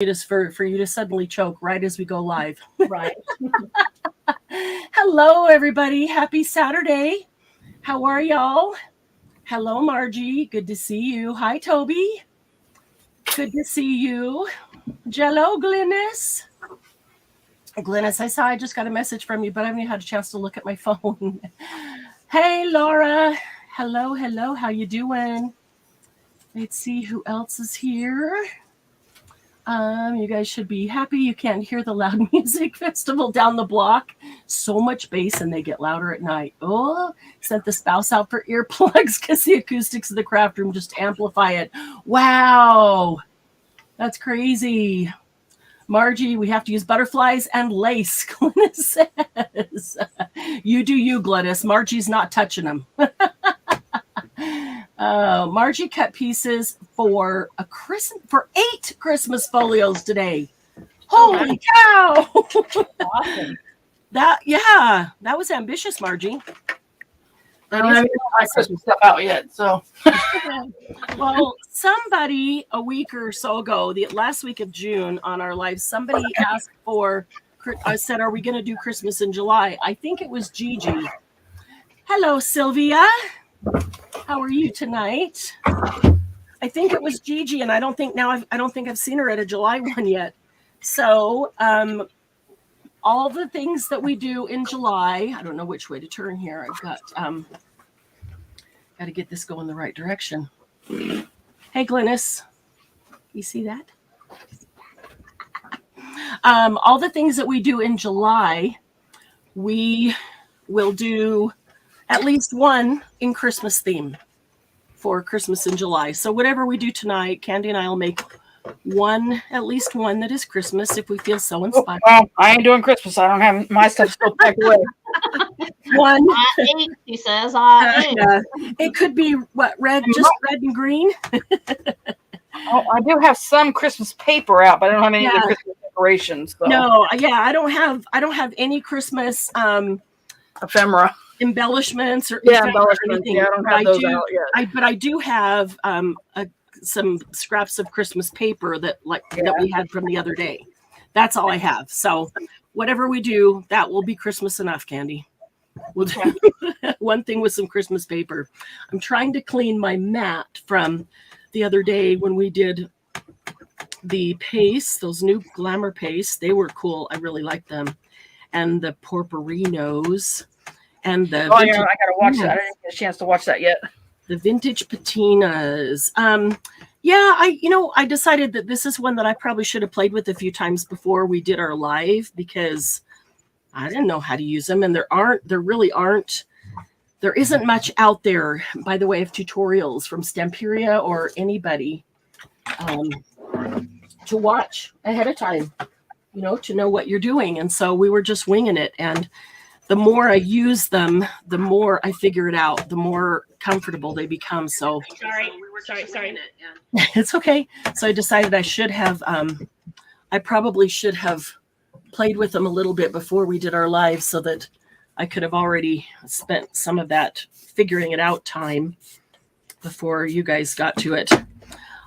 Is for you to suddenly choke right as we go live. Right. Hello, everybody. Happy Saturday. How are y'all? Hello, Margie. Good to see you. Hi, Toby. Good to see you. Jello, Glynis. Glynis, I just got a message from you, but I haven't had a chance to look at my phone. Hey, Laura. Hello. How you doing? Let's see who else is here. You guys should be happy you can't hear the loud music festival down the block. So much bass and they get louder at night. Oh, sent the spouse out for earplugs because the acoustics of the craft room just amplify it. Wow, that's crazy. Margie, we have to use butterflies and lace, Glennis says. You do you, Glennis. Margie's not touching them. Margie cut pieces for 8 Christmas folios today. Holy cow! Awesome. That was ambitious, Margie. I don't have any of my Christmas stuff out yet, so. Well, somebody a week or so ago, the last week of June on our live, somebody asked for, I said, are we going to do Christmas in July? I think it was Gigi. Hello, Sylvia. How are you tonight? I think it was Gigi, and I don't think I've seen her at a July one yet. So all the things that we do in July, I don't know which way to turn here. I've got to get this going the right direction. Hey, Glynis, you see that? All the things that we do in July, we will do at least one in Christmas theme for Christmas in July. So whatever we do tonight, Candy and I will make at least one that is Christmas if we feel so inspired. Well, I ain't doing Christmas. I don't have my stuff still packed away. One. I ate, he says. I ate. It could be red and green. Oh, I do have some Christmas paper out, but I don't have any of the Christmas decorations. So. No, I don't have any Christmas ephemera. Embellishments or embellishments. Anything. Yeah, I don't have those out yet. But I do have some scraps of Christmas paper that we had from the other day. That's all I have. So whatever we do, that will be Christmas enough, Candy. We'll do one thing with some Christmas paper. I'm trying to clean my mat from the other day when we did the paste, those new glamour pastes. They were cool. I really liked them. And the porporinos. And the I gotta watch that. I didn't get a chance to watch that yet. The vintage patinas. I decided that this is one that I probably should have played with a few times before we did our live because I didn't know how to use them, and there isn't much out there by the way of tutorials from Stamperia or anybody to watch ahead of time, to know what you're doing. And so we were just winging it, and the more I use them, the more I figure it out, the more comfortable they become. So sorry. It's okay. So I decided I probably should have played with them a little bit before we did our live so that I could have already spent some of that figuring it out time before you guys got to it.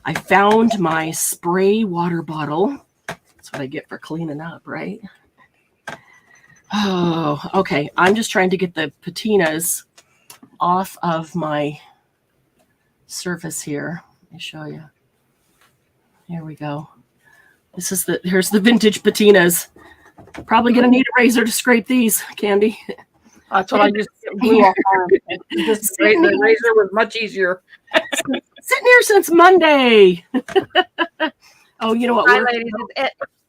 I found my spray water bottle. That's what I get for cleaning up, right? Oh, okay. I'm just trying to get the patinas off of my surface here. Let me show you. Here we go. Here's the vintage patinas. Probably gonna need a razor to scrape these, Candy. That's what I just blew off. The razor was much easier. Sitting here since Monday. Oh, you know what? Hi, ladies.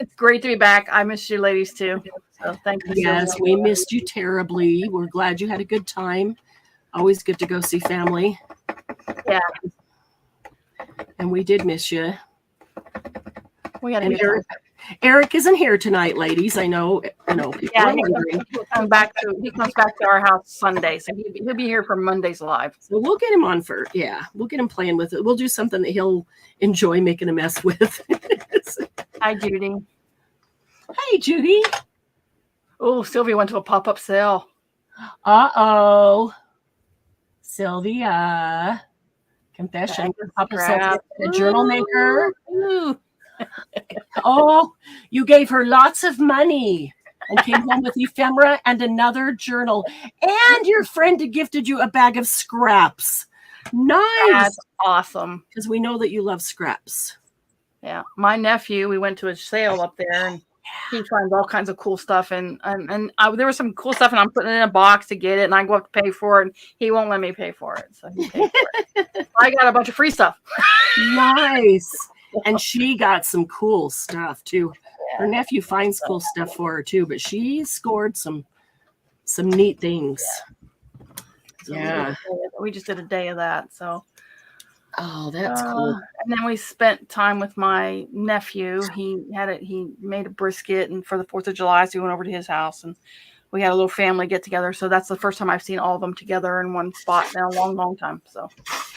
It's great to be back. I missed you ladies too. So thank you. Yes, we missed you terribly. We're glad you had a good time. Always good to go see family. Yeah. And we did miss you. We had a good time. Eric isn't here tonight, ladies. I know. People are wondering. He comes back to our house Sunday, so he'll be here for Monday's live. So we'll get him on we'll get him playing with it. We'll do something that he'll enjoy making a mess with. Hi, Judy. Hey, Judy. Oh, Sylvia went to a pop-up sale. Uh-oh. Sylvia. Confession. Pop-up sale. A journal maker. Ooh. Oh, you gave her lots of money and came home with ephemera and another journal. And your friend gifted you a bag of scraps. Nice. That's awesome. Because we know that you love scraps. Yeah. My nephew, we went to a sale up there and he finds all kinds of cool stuff. And there was some cool stuff and I'm putting it in a box to get it. And I go up to pay for it and he won't let me pay for it. So he paid for it. I got a bunch of free stuff. Nice. And she got some cool stuff too. Her nephew finds cool stuff for her too, but she scored some neat things. So we just did a day of that. So that's cool. And then we spent time with my nephew. He made a brisket and for the 4th of July, so we went over to his house and we had a little family get together. So that's the first time I've seen all of them together in one spot in a long, long time. So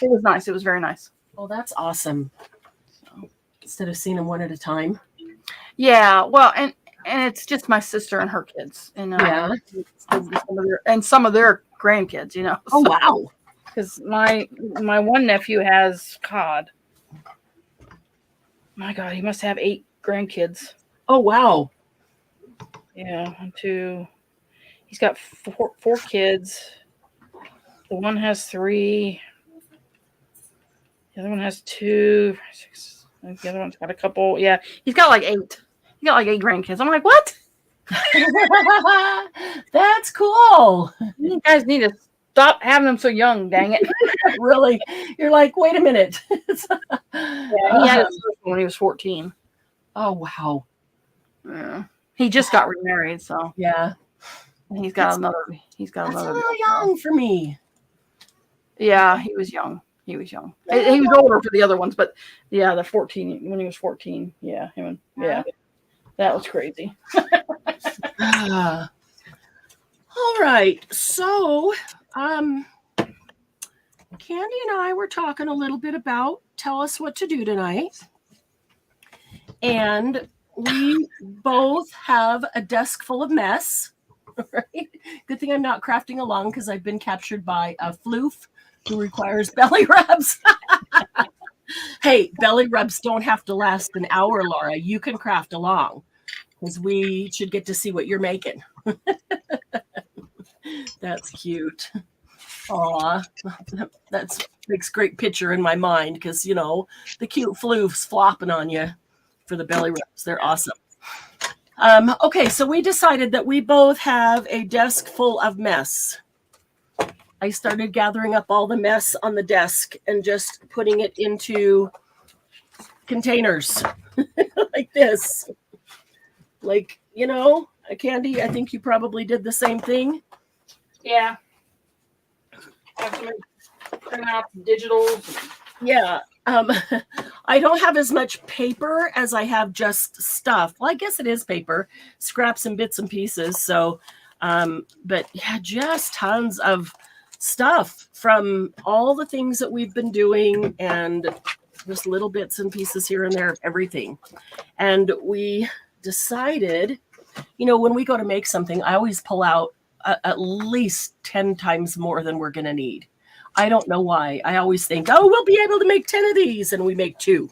it was nice. It was very nice. Oh, that's awesome. So, instead of seeing them one at a time. Yeah. Well, and it's just my sister and her kids, and some of their grandkids, Oh, wow. Because my one nephew has, my God, he must have 8 grandkids. Oh, wow. Yeah, 1, 2. He's got 4 kids. The one has 3. The other one has 2. 6. The other one's got a couple. Yeah, he's got like 8. He got like 8 grandkids. I'm like, what? That's cool. You guys need to stop having them so young, dang it. Really? You're like, wait a minute. He had his first one when he was 14. Oh, wow. Yeah. He just got remarried, so. Yeah. He's got another. That's a little young for me. Yeah, he was young. He was older for the other ones, but the 14 when he was 14. Yeah, him. Yeah, that was crazy. All right, so Candy and I were talking a little bit about tell us what to do tonight, and we both have a desk full of mess. Right? Good thing I'm not crafting along because I've been captured by a floof who requires belly rubs. Hey, belly rubs don't have to last an hour, Laura. You can craft along because we should get to see what you're making. That's cute. Aw, that makes great picture in my mind because, the cute floofs flopping on you for the belly rubs. They're awesome. Okay, so we decided that we both have a desk full of mess. I started gathering up all the mess on the desk and just putting it into containers like this. Like, Candy, I think you probably did the same thing. Yeah. Have to print out digitals. Yeah. I don't have as much paper as I have just stuff. Well, I guess it is paper, scraps and bits and pieces. So, but yeah, just tons of stuff from all the things that we've been doing and just little bits and pieces here and there of everything. And we decided, when we go to make something, I always pull out at least 10 times more than we're going to need. I don't know why. I always think, we'll be able to make 10 of these. And we make 2,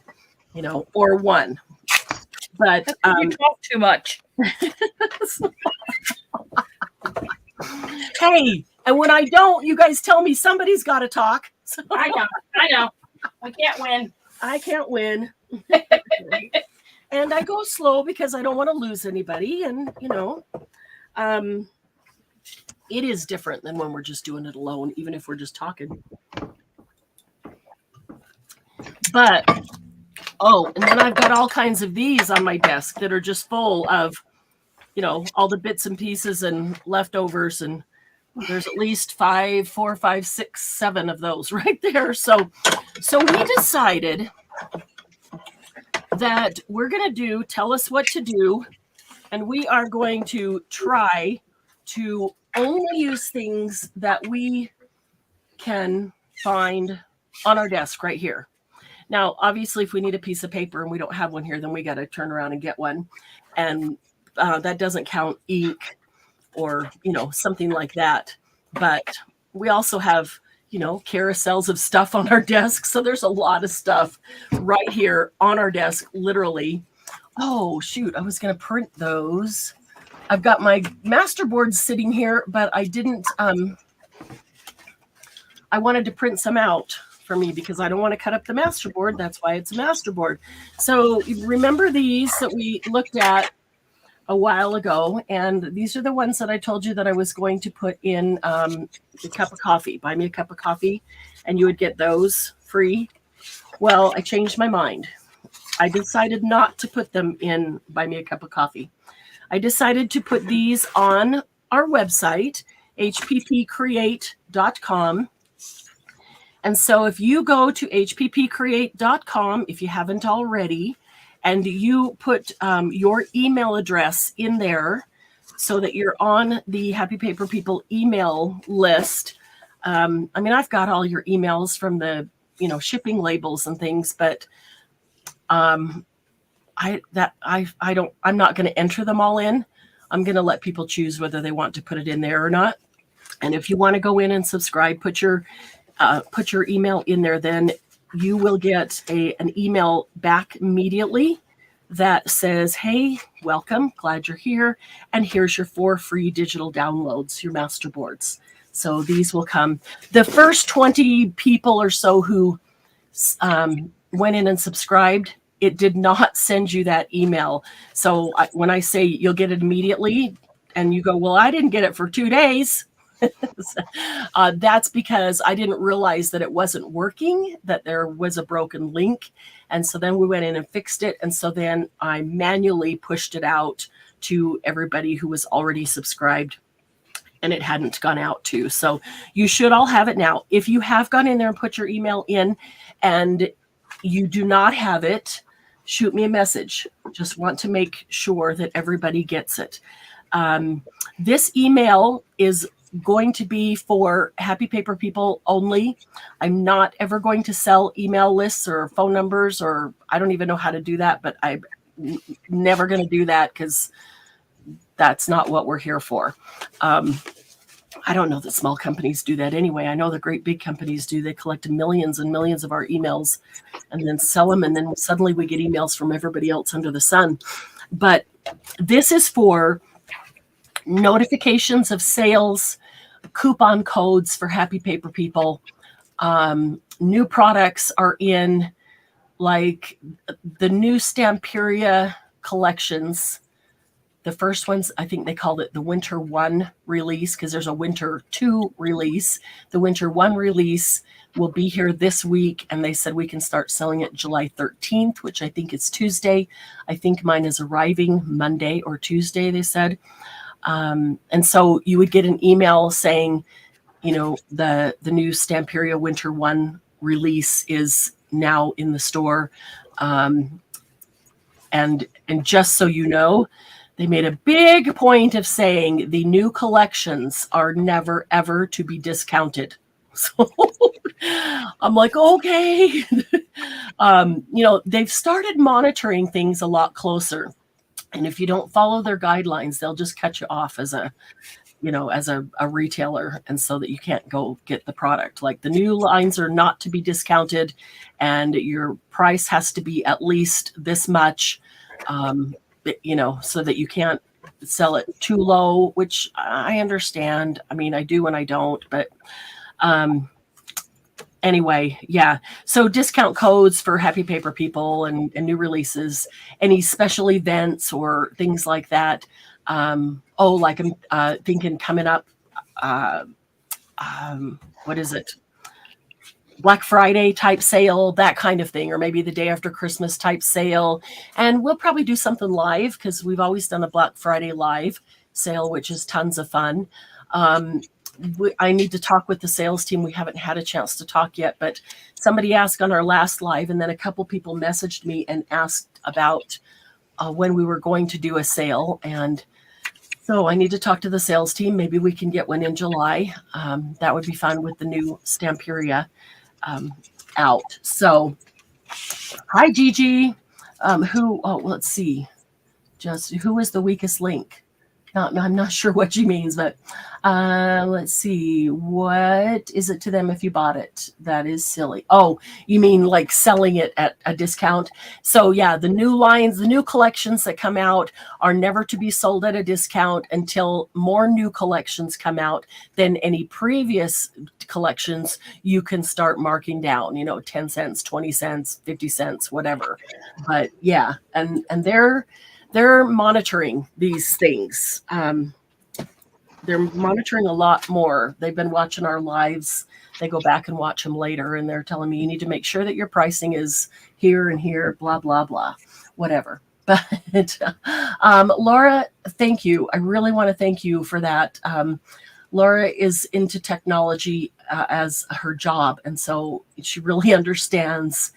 or 1. But you talk too much. Hey, and when I don't, you guys tell me somebody's got to talk. So. I know. I can't win. And I go slow because I don't want to lose anybody. And, it is different than when we're just doing it alone, even if we're just talking. But, and then I've got all kinds of these on my desk that are just full of, all the bits and pieces and leftovers. And there's at least 4, 5, 6, 7 of those right there. So we decided that we're going to tell us what to do. And we are going to try to only use things that we can find on our desk right here. Now, obviously, if we need a piece of paper and we don't have one here, then we got to turn around and get one. And that doesn't count ink or, something like that. But we also have, carousels of stuff on our desk. So there's a lot of stuff right here on our desk, literally. Oh, shoot. I was going to print those. I've got my master boards sitting here, but I didn't. I wanted to print some out for me because I don't want to cut up the master board. That's why it's a master board. So remember these that we looked at a while ago, and these are the ones that I told you that I was going to put in a cup of coffee. Buy me a cup of coffee, and you would get those free. Well, I changed my mind. I decided not to put them in Buy Me a Cup of Coffee. I decided to put these on our website, hppcreate.com. And so if you go to hppcreate.com, if you haven't already, and you put your email address in there so that you're on the Happy Paper People email list. I mean, I've got all your emails from the, shipping labels and things, but I'm not going to enter them all in. I'm going to let people choose whether they want to put it in there or not. And if you want to go in and subscribe, put your email in there, then you will get an email back immediately that says, hey, welcome, glad you're here. And here's your 4 free digital downloads, your master boards. So these will come. The first 20 people or so who went in and subscribed, it did not send you that email. So when I say you'll get it immediately and you go, well, I didn't get it for 2 days. That's because I didn't realize that it wasn't working, that there was a broken link. And so then we went in and fixed it. And so then I manually pushed it out to everybody who was already subscribed and it hadn't gone out to. So you should all have it now. If you have gone in there and put your email in and you do not have it, shoot me a message. Just want to make sure that everybody gets it. This email is going to be for Happy Paper People only. I'm not ever going to sell email lists or phone numbers, or I don't even know how to do that, but I'm never going to do that because that's not what we're here for. I don't know that small companies do that anyway. I know the great big companies do. They collect millions and millions of our emails and then sell them. And then suddenly we get emails from everybody else under the sun. But this is for notifications of sales, coupon codes for Happy Paper People. New products are in, like the new Stamperia collections. The first ones, I think they called it the Winter 1 release because there's a Winter 2 release. The Winter 1 release will be here this week, and they said we can start selling it July 13th, which I think is Tuesday. I think mine is arriving Monday or Tuesday, they said. And so you would get an email saying, the new Stamperia Winter 1 release is now in the store. And just so you know, they made a big point of saying the new collections are never, ever to be discounted. So I'm like, okay. They've started monitoring things a lot closer. And if you don't follow their guidelines, they'll just cut you off as a retailer, and so that you can't go get the product. Like the new lines are not to be discounted, and your price has to be at least this much, so that you can't sell it too low, which I understand. I mean, I do and I don't, but anyway, yeah. So discount codes for Happy Paper People and new releases, any special events or things like that. Like I'm thinking coming up, what is it? Black Friday type sale, that kind of thing, or maybe the day after Christmas type sale. And we'll probably do something live because we've always done a Black Friday live sale, which is tons of fun. I need to talk with the sales team. We haven't had a chance to talk yet, but somebody asked on our last live, and then a couple people messaged me and asked about when we were going to do a sale. And so I need to talk to the sales team. Maybe we can get one in July. That would be fun with the new Stamperia out. So hi, Gigi. Let's see. Just who is the weakest link? I'm not sure what she means, but let's see. What is it to them if you bought it? That is silly. Oh, you mean like selling it at a discount? So yeah, the new lines, the new collections that come out are never to be sold at a discount until more new collections come out than any previous collections. You can start marking down, 10 cents, 20 cents, 50 cents, whatever. But yeah, and they're monitoring these things. They're monitoring a lot more. They've been watching our lives. They go back and watch them later, and they're telling me you need to make sure that your pricing is here and here, blah, blah, blah, whatever. But Laura, thank you. I really want to thank you for that. Laura is into technology as her job, and so she really understands.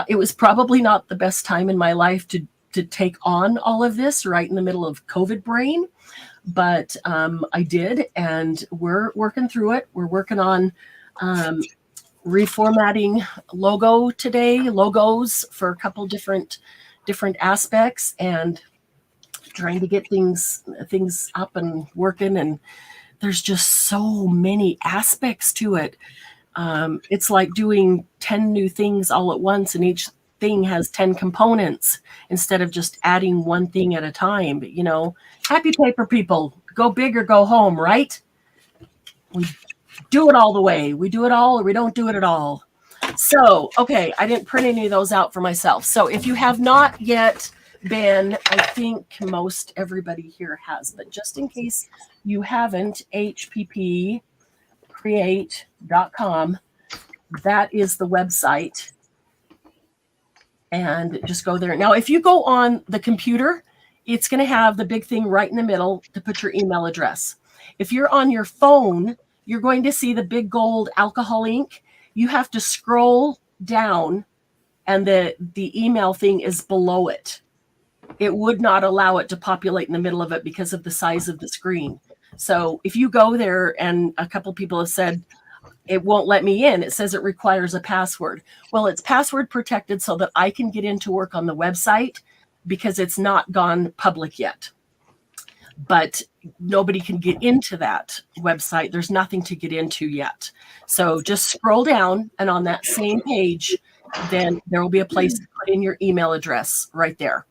It was probably not the best time in my life to take on all of this right in the middle of COVID brain. But I did, and we're working through it. We're working on reformatting logos for a couple different aspects, and trying to get things up and working. And there's just so many aspects to it. It's like doing 10 new things all at once, and each thing has 10 components instead of just adding one thing at a time. But happy paper people, go big or go home, right? We do it all the way. We do it all, or we don't do it at all. So, okay, I didn't print any of those out for myself. So if you have not yet been, I think most everybody here has, but just in case you haven't, hppcreate.com, that is the website. And just go there. Now, if you go on the computer, it's going to have the big thing right in the middle to put your email address. If you're on your phone, you're going to see the big gold alcohol ink. You have to scroll down, and the email thing is below it. It would not allow it to populate in the middle of it because of the size of the screen. So if you go there, and a couple people have said, it won't let me in. It says it requires a password. Well, it's password protected so that I can get into work on the website, because it's not gone public yet. But nobody can get into that website. There's nothing to get into yet. So just scroll down, and on that same page, then there will be a place to put in your email address right there.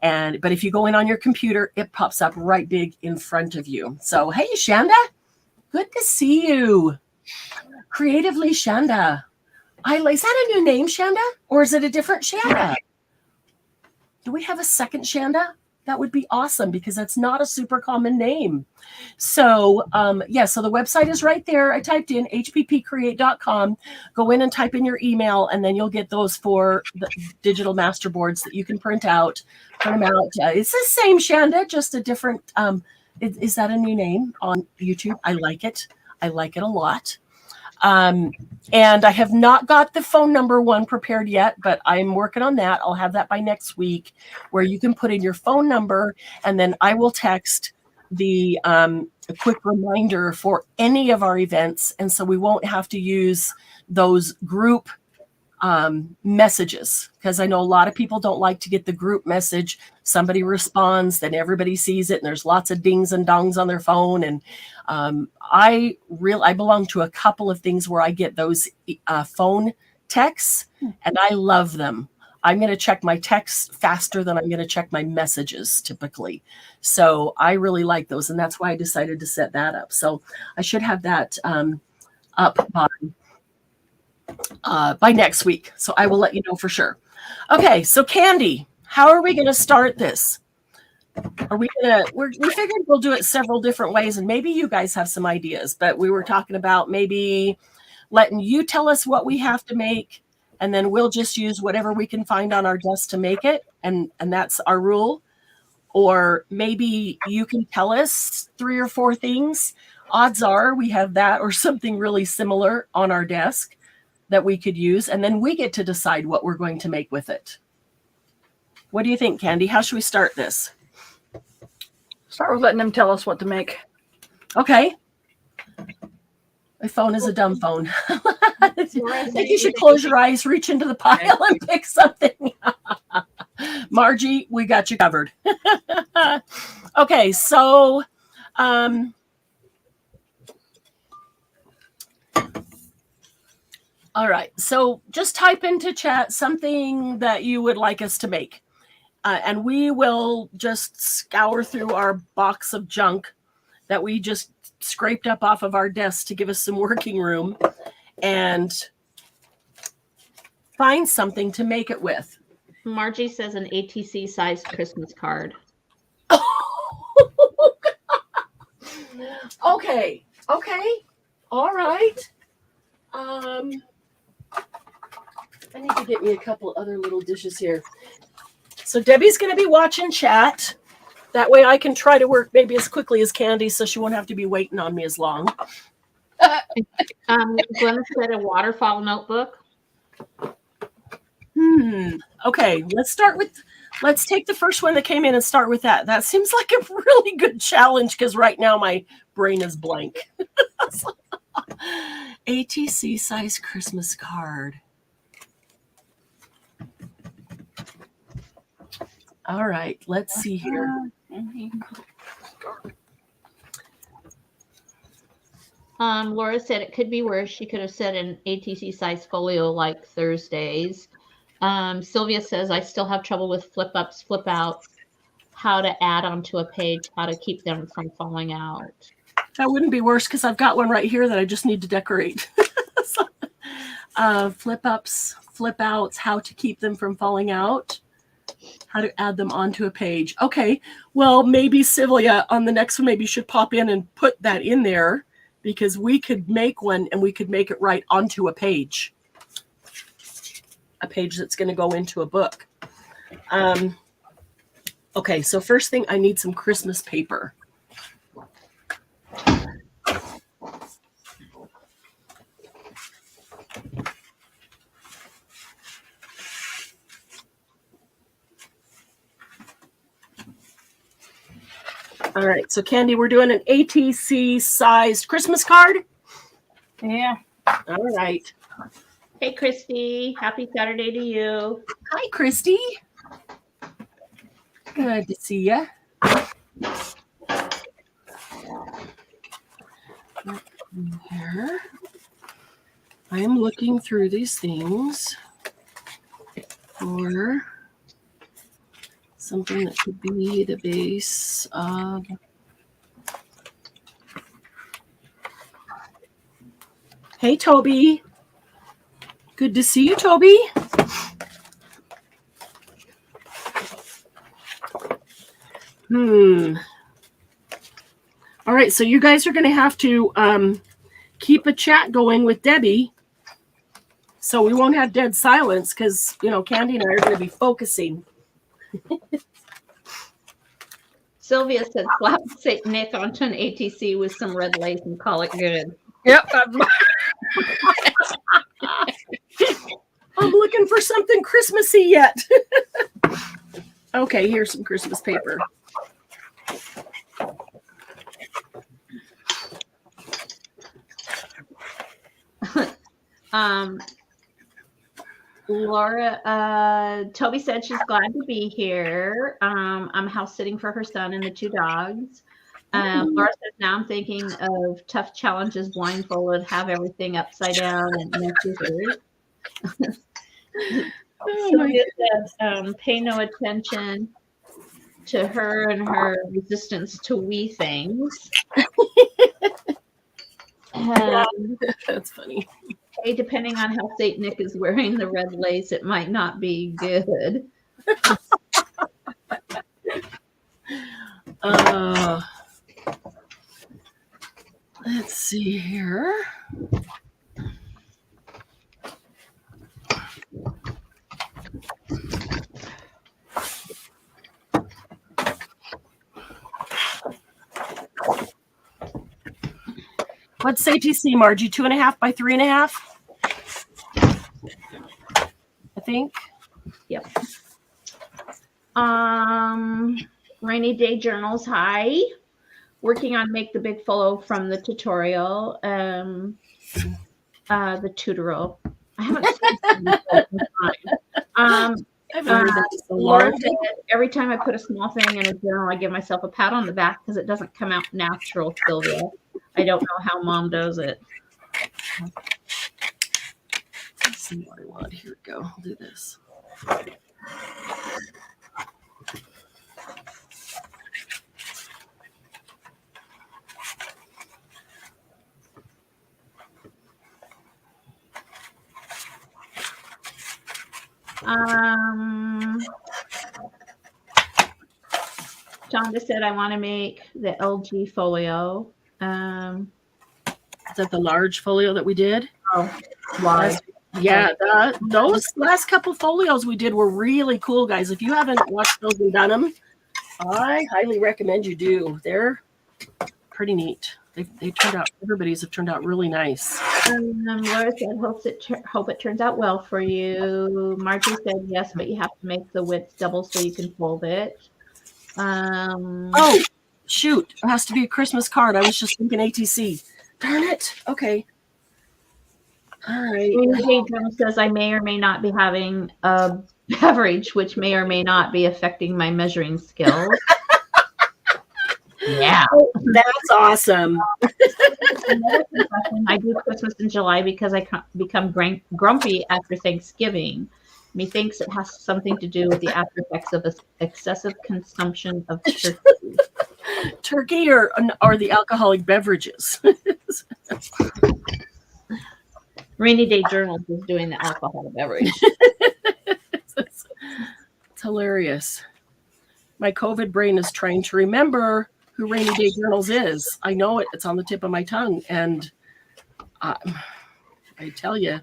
But if you go in on your computer, it pops up right big in front of you. So, hey, Shanda, good to see you. Creatively Shanda. Is that a new name, Shanda? Or is it a different Shanda? Do we have a second Shanda? That would be awesome, because that's not a super common name. So, so the website is right there. I typed in hppcreate.com. Go in and type in your email, and then you'll get those 4 digital master boards that you can print them out. It's the same Shanda, just a different. Is that a new name on YouTube? I like it. I like it a lot. And I have not got the phone number one prepared yet, but I'm working on that. I'll have that by next week, where you can put in your phone number, and then I will text a quick reminder for any of our events. And so we won't have to use those group messages, because I know a lot of people don't like to get the group message. Somebody responds, then everybody sees it, and there's lots of dings and dongs on their phone. And I belong to a couple of things where I get those phone texts, and I love them. I'm going to check my texts faster than I'm going to check my messages typically. So I really like those, and that's why I decided to set that up. So I should have that up by next week. So I will let you know for sure. Okay, so Candy, how are we going to start this? We figured we'll do it several different ways, and maybe you guys have some ideas, but we were talking about maybe letting you tell us what we have to make, and then we'll just use whatever we can find on our desk to make it, and that's our rule. Or maybe you can tell us 3 or 4 things. Odds are we have that or something really similar on our desk that we could use, and then we get to decide what we're going to make with it. What do you think, Candy? How should we start this? Start with letting them tell us what to make. Okay. My phone is a dumb phone. I think you should close your eyes, reach into the pile, and pick something. Margie, we got you covered. Okay, so all right. So just type into chat something that you would like us to make. And we will just scour through our box of junk that we just scraped up off of our desk to give us some working room and find something to make it with. Margie says an ATC sized Christmas card. Okay. All right. I need to get me a couple other little dishes here. So Debbie's going to be watching chat. That way I can try to work maybe as quickly as Candy so she won't have to be waiting on me as long. Glenn said a waterfall notebook. Okay, let's take the first one that came in and start with that. That seems like a really good challenge because right now my brain is blank. ATC size Christmas card. All right, let's see here. Laura said it could be worse. She could have said an ATC size folio like Thursdays. Sylvia says, I still have trouble with flip ups, flip outs, how to add onto a page, how to keep them from falling out. That wouldn't be worse because I've got one right here that I just need to decorate. Flip ups, flip outs, how to keep them from falling out, how to add them onto a page. Okay, well, maybe Sylvia on the next one maybe should pop in and put that in there because we could make one and we could make it right onto a page. A page that's going to go into a book. Okay, so first thing, I need some Christmas paper. All right, so Candy, we're doing an ATC sized Christmas card. Yeah. All right. Hey, Christy. Happy Saturday to you. Hi, Christy. Good to see you. Here. I am looking through these things for something that could be the base of. Hey, Toby. Good to see you, Toby. All right, so you guys are going to have to keep a chat going with Debbie so we won't have dead silence because, Candy and I are going to be focusing. Sylvia said, slap St. Nick onto an ATC with some red lace and call it good. Yep. I'm looking for something Christmassy yet. Okay, here's some Christmas paper. Laura, Toby said she's glad to be here. I'm house sitting for her son and the two dogs. Laura says, now I'm thinking of tough challenges blindfolded, have everything upside down and no scissors. Sylvia said, pay no attention to her and her resistance to wee things. That's funny. Hey, depending on how St. Nick is wearing the red lace, it might not be good. Let's see here. What's ATC, Margie? 2.5 by 3.5? I think. Yep. Rainy day journals. Hi. Working on make the big follow from the tutorial. The tutorial. I haven't seen it in a long time. I haven't heard that in so Laura long. said, every time I put a small thing in a journal, I give myself a pat on the back because it doesn't come out natural, Sylvia. I don't know how Mom does it. Let's see what I want. Here we go. I'll do this. Shonda said, I want to make the LG folio. Is that the large folio that we did? Oh, large. Yeah, those last couple folios we did were really cool, guys. If you haven't watched those and done them, I highly recommend you do. They're pretty neat. They turned out, everybody's have turned out really nice. Laura said, hope it turns out well for you. Margie said, yes, but you have to make the width double so you can fold it. Oh, shoot. It has to be a Christmas card. I was just thinking ATC. Darn it. Okay. All right. Journal says, I may or may not be having a beverage, which may or may not be affecting my measuring skills. Yeah. That's awesome. I do Christmas in July because I become grumpy after Thanksgiving. Methinks it has something to do with the after effects of excessive consumption of turkey. Turkey or the alcoholic beverages? Rainy Day Journals is doing the alcohol beverage. It's hilarious. My COVID brain is trying to remember who Rainy Day Journals is. I know it. It's on the tip of my tongue. And I tell you,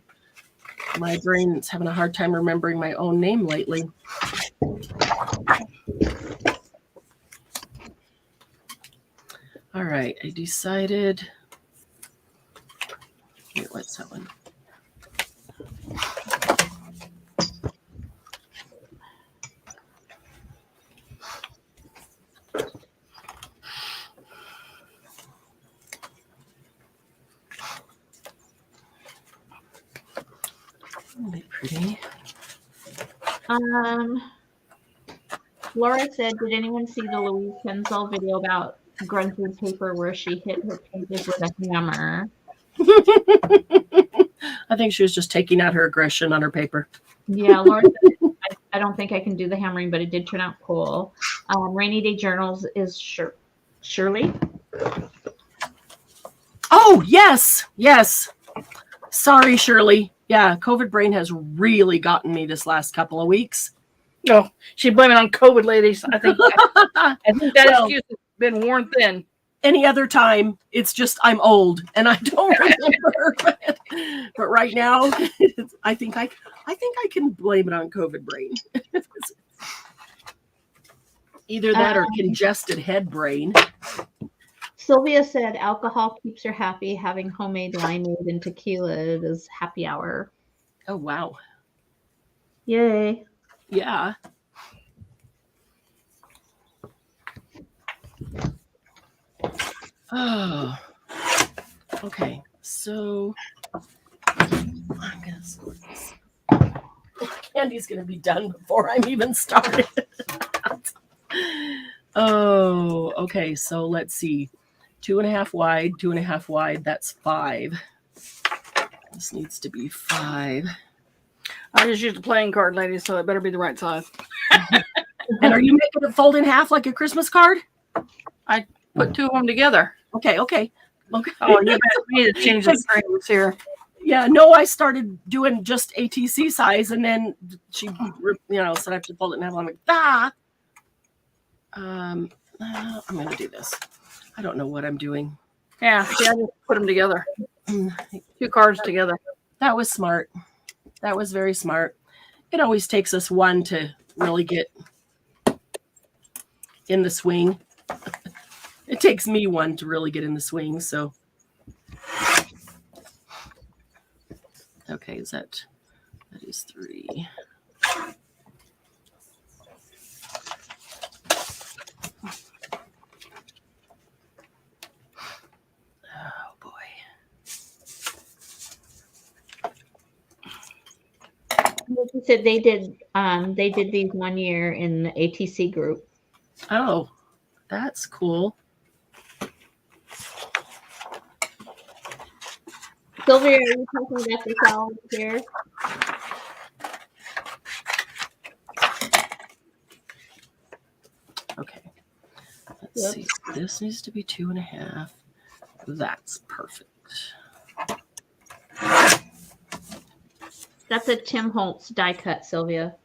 my brain's having a hard time remembering my own name lately. All right. I decided. Wait, what's that one? Pretty. Laura said, did anyone see the Louise Hensel video about grunting paper where she hit her pages with a hammer? I think she was just taking out her aggression on her paper. Yeah, Laura said, I don't think I can do the hammering, but it did turn out cool. Rainy Day Journals is Shirley. Oh, yes. Yes. Sorry, Shirley. Yeah, COVID brain has really gotten me this last couple of weeks. No, she's blaming on COVID, ladies. I think that excuse has been worn thin. Any other time, it's just I'm old and I don't remember. But right now, I think I can blame it on COVID brain. Either that or congested head brain. Sylvia said alcohol keeps her happy. Having homemade limeade and tequila is happy hour. Oh, wow. Yay. Yeah. Oh. Okay. So I'm going to sort this. Candy's going to be done before I'm even started. Oh, okay. So let's see. 2.5 wide, 2.5 wide. That's 5. This needs to be 5. I just used a playing card, ladies, so it better be the right size. And are you making it fold in half like a Christmas card? I put 2 of them together. Okay. Oh, you asked me to change the strings here. Yeah, no, I started doing just ATC size, and then she, said I have to fold it in half. I'm like, I'm going to do this. I don't know what I'm doing. Yeah, see, I just put them together. 2 cards together. That was smart. That was very smart. It always takes us one to really get in the swing. It takes me one to really get in the swing, so. Okay, that is 3. Oh boy. He said they did these 1 year in the ATC group. Oh, that's cool. Sylvia, are you talking about the salad here? Okay. Let's see. This needs to be 2.5. That's perfect. That's a Tim Holtz die cut, Sylvia.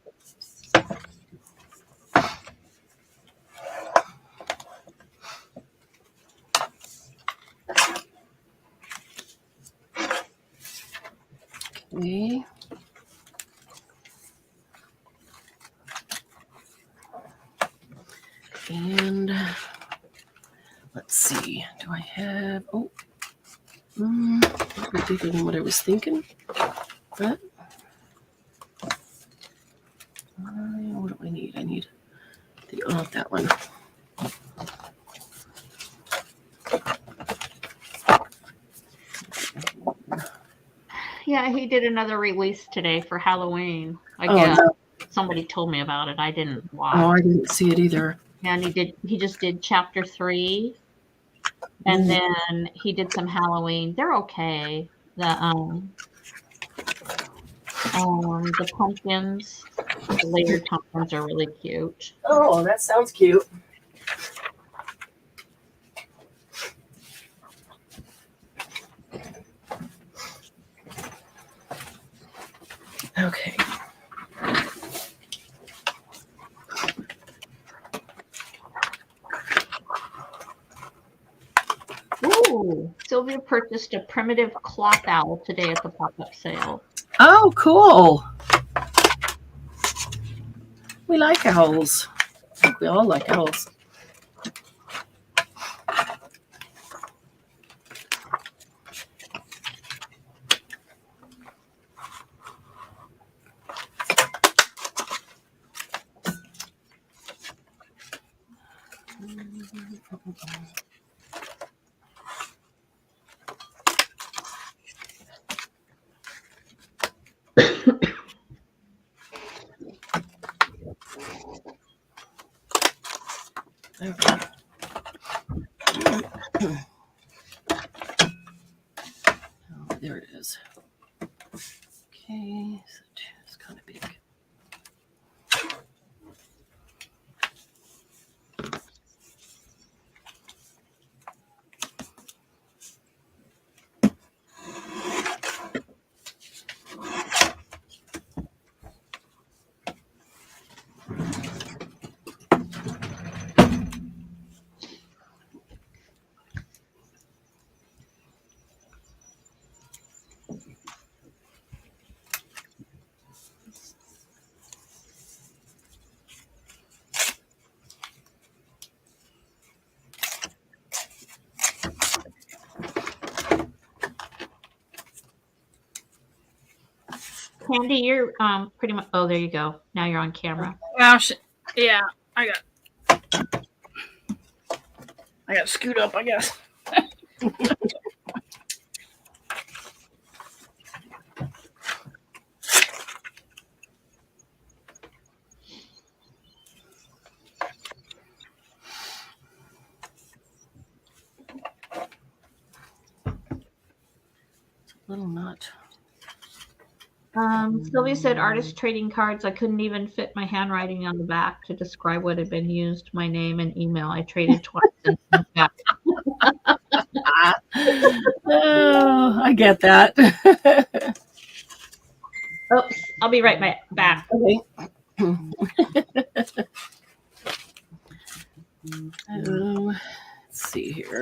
Okay. And let's see. Do I have? Oh, bigger than what I was thinking. But what do I need? I need that one. Yeah, he did another release today for Halloween. I guess somebody told me about it. I didn't watch. Oh, I didn't see it either. Yeah, and he just did chapter 3, and then he did some Halloween. They're okay. The pumpkins, the layered pumpkins are really cute. Oh, that sounds cute. Okay. Ooh, Sylvia purchased a primitive cloth owl today at the pop-up sale. Oh, cool. We like owls. I think we all like owls. Okay. Oh, there it is. Okay, so it's kind of big. Candy, you're pretty much. Oh, there you go. Now you're on camera. Gosh, yeah, I got to scoot up, I guess. It's a little nut. Sylvia said artist trading cards. I couldn't even fit my handwriting on the back to describe what had been used, my name and email. I traded twice. Oh, I get that. Oops, I'll be right back. Okay. Let's see here.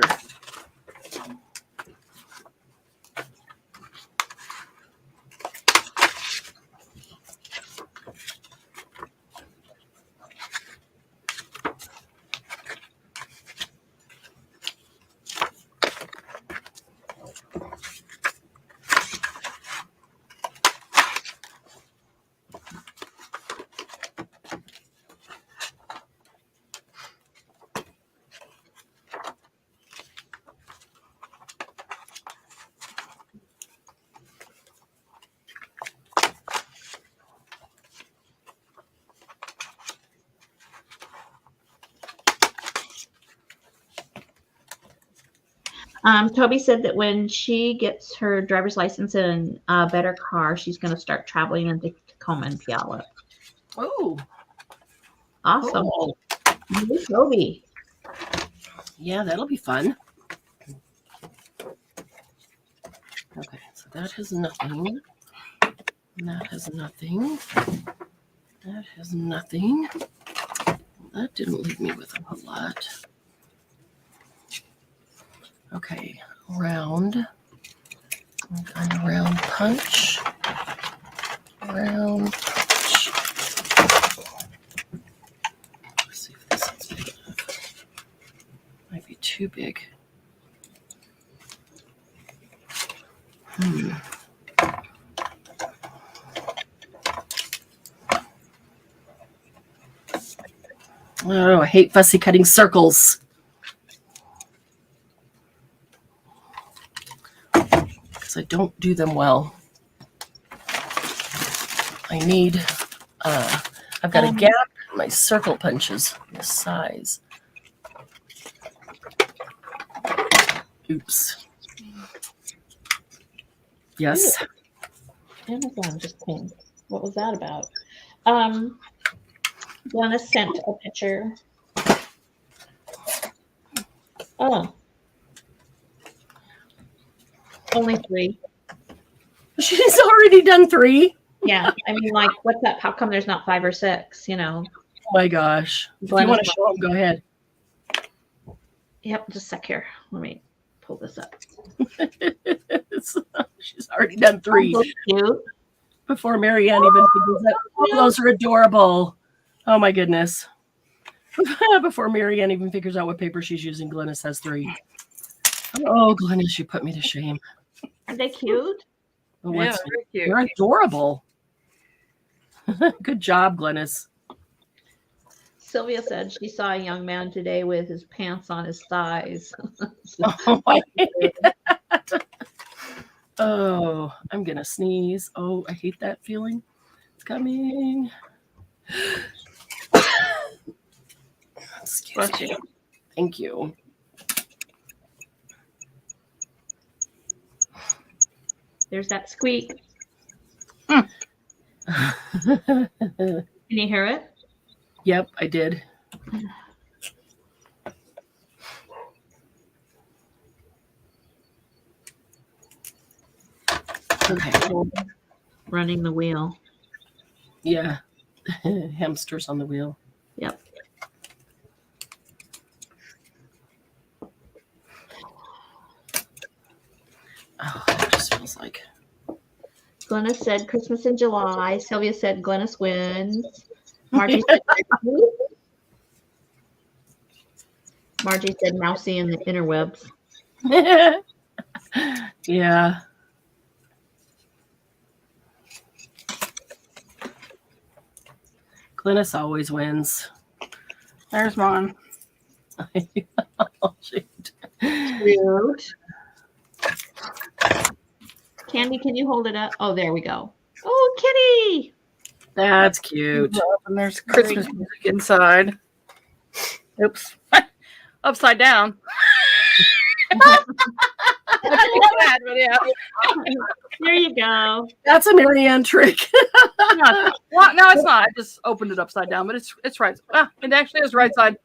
Toby said that when she gets her driver's license and a better car, she's going to start traveling into Tacoma and Puyallup. Oh, Awesome. cool. Yay, Toby. Yeah, that'll be fun. Okay, so that has nothing. That has nothing. That has nothing. That didn't leave me with a whole lot. Okay, round. And a round punch. Round punch. Let's see if this is big enough. Might be too big. Oh, I hate fussy cutting circles. Because I don't do them well. I need, I've got a gap in my circle punches this size. Oops. Yes. Amazon just came. What was that about? Glenna sent a picture. Oh. Only 3. She's already done 3. Yeah. I mean, like, what's up? How come there's not 5 or 6, you know? Oh my gosh. If you want to show them, go ahead. Yep, just a sec here. Let me pull this up. She's already done 3. Oh, cute. Before Marianne even figures out. Oh, those are adorable. Oh my goodness. Before Marianne even figures out what paper she's using, Glennis has 3. Oh, Glennis, you put me to shame. Are they cute? Oh, Yeah, very cute. they're adorable. Good job, Glennis. Sylvia said she saw a young man today with his pants on his thighs. Oh, my Oh, I'm going to sneeze. Oh, I hate that feeling. It's coming. Excuse me. Thank you. There's that squeak. Yep, Can you hear it? I did. Okay. Running the wheel. Yeah. Hamsters on the wheel. Yep. Oh, it just feels like. Glennis said Christmas in July. Sylvia said Glennis wins. Margie said Margie said Mousy in the interwebs. Yeah. Glennis always wins. There's mine. Oh, shoot. Cute. Candy, can you hold it up? Oh, there we go. Oh, kitty. That's cute. And there's Christmas music inside. Oops. Upside down. There you go. That's a Marianne trick. No, it's not. I just opened it upside down, but it's right. It actually is right side.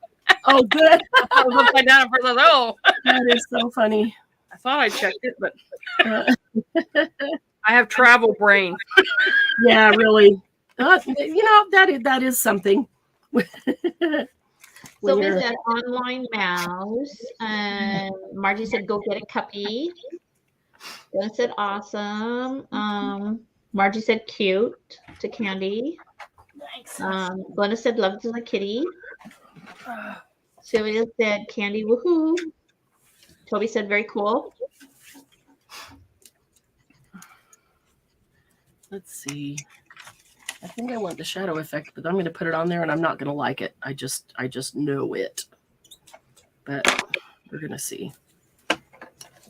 Oh, good. I was upside down at first. I was like, oh. That is so funny. I thought I checked it, but I have travel brain. Yeah, really. That is something. Sylvia said online mouse. And Margie said go get a cuppy. Glenna said awesome. Margie said cute to Candy. Thanks. Glenna said love to the kitty. Sylvia said Candy woohoo. Toby said very cool. Let's see. I think I want the shadow effect, but I'm going to put it on there and I'm not going to like it. I just know it. But we're going to see.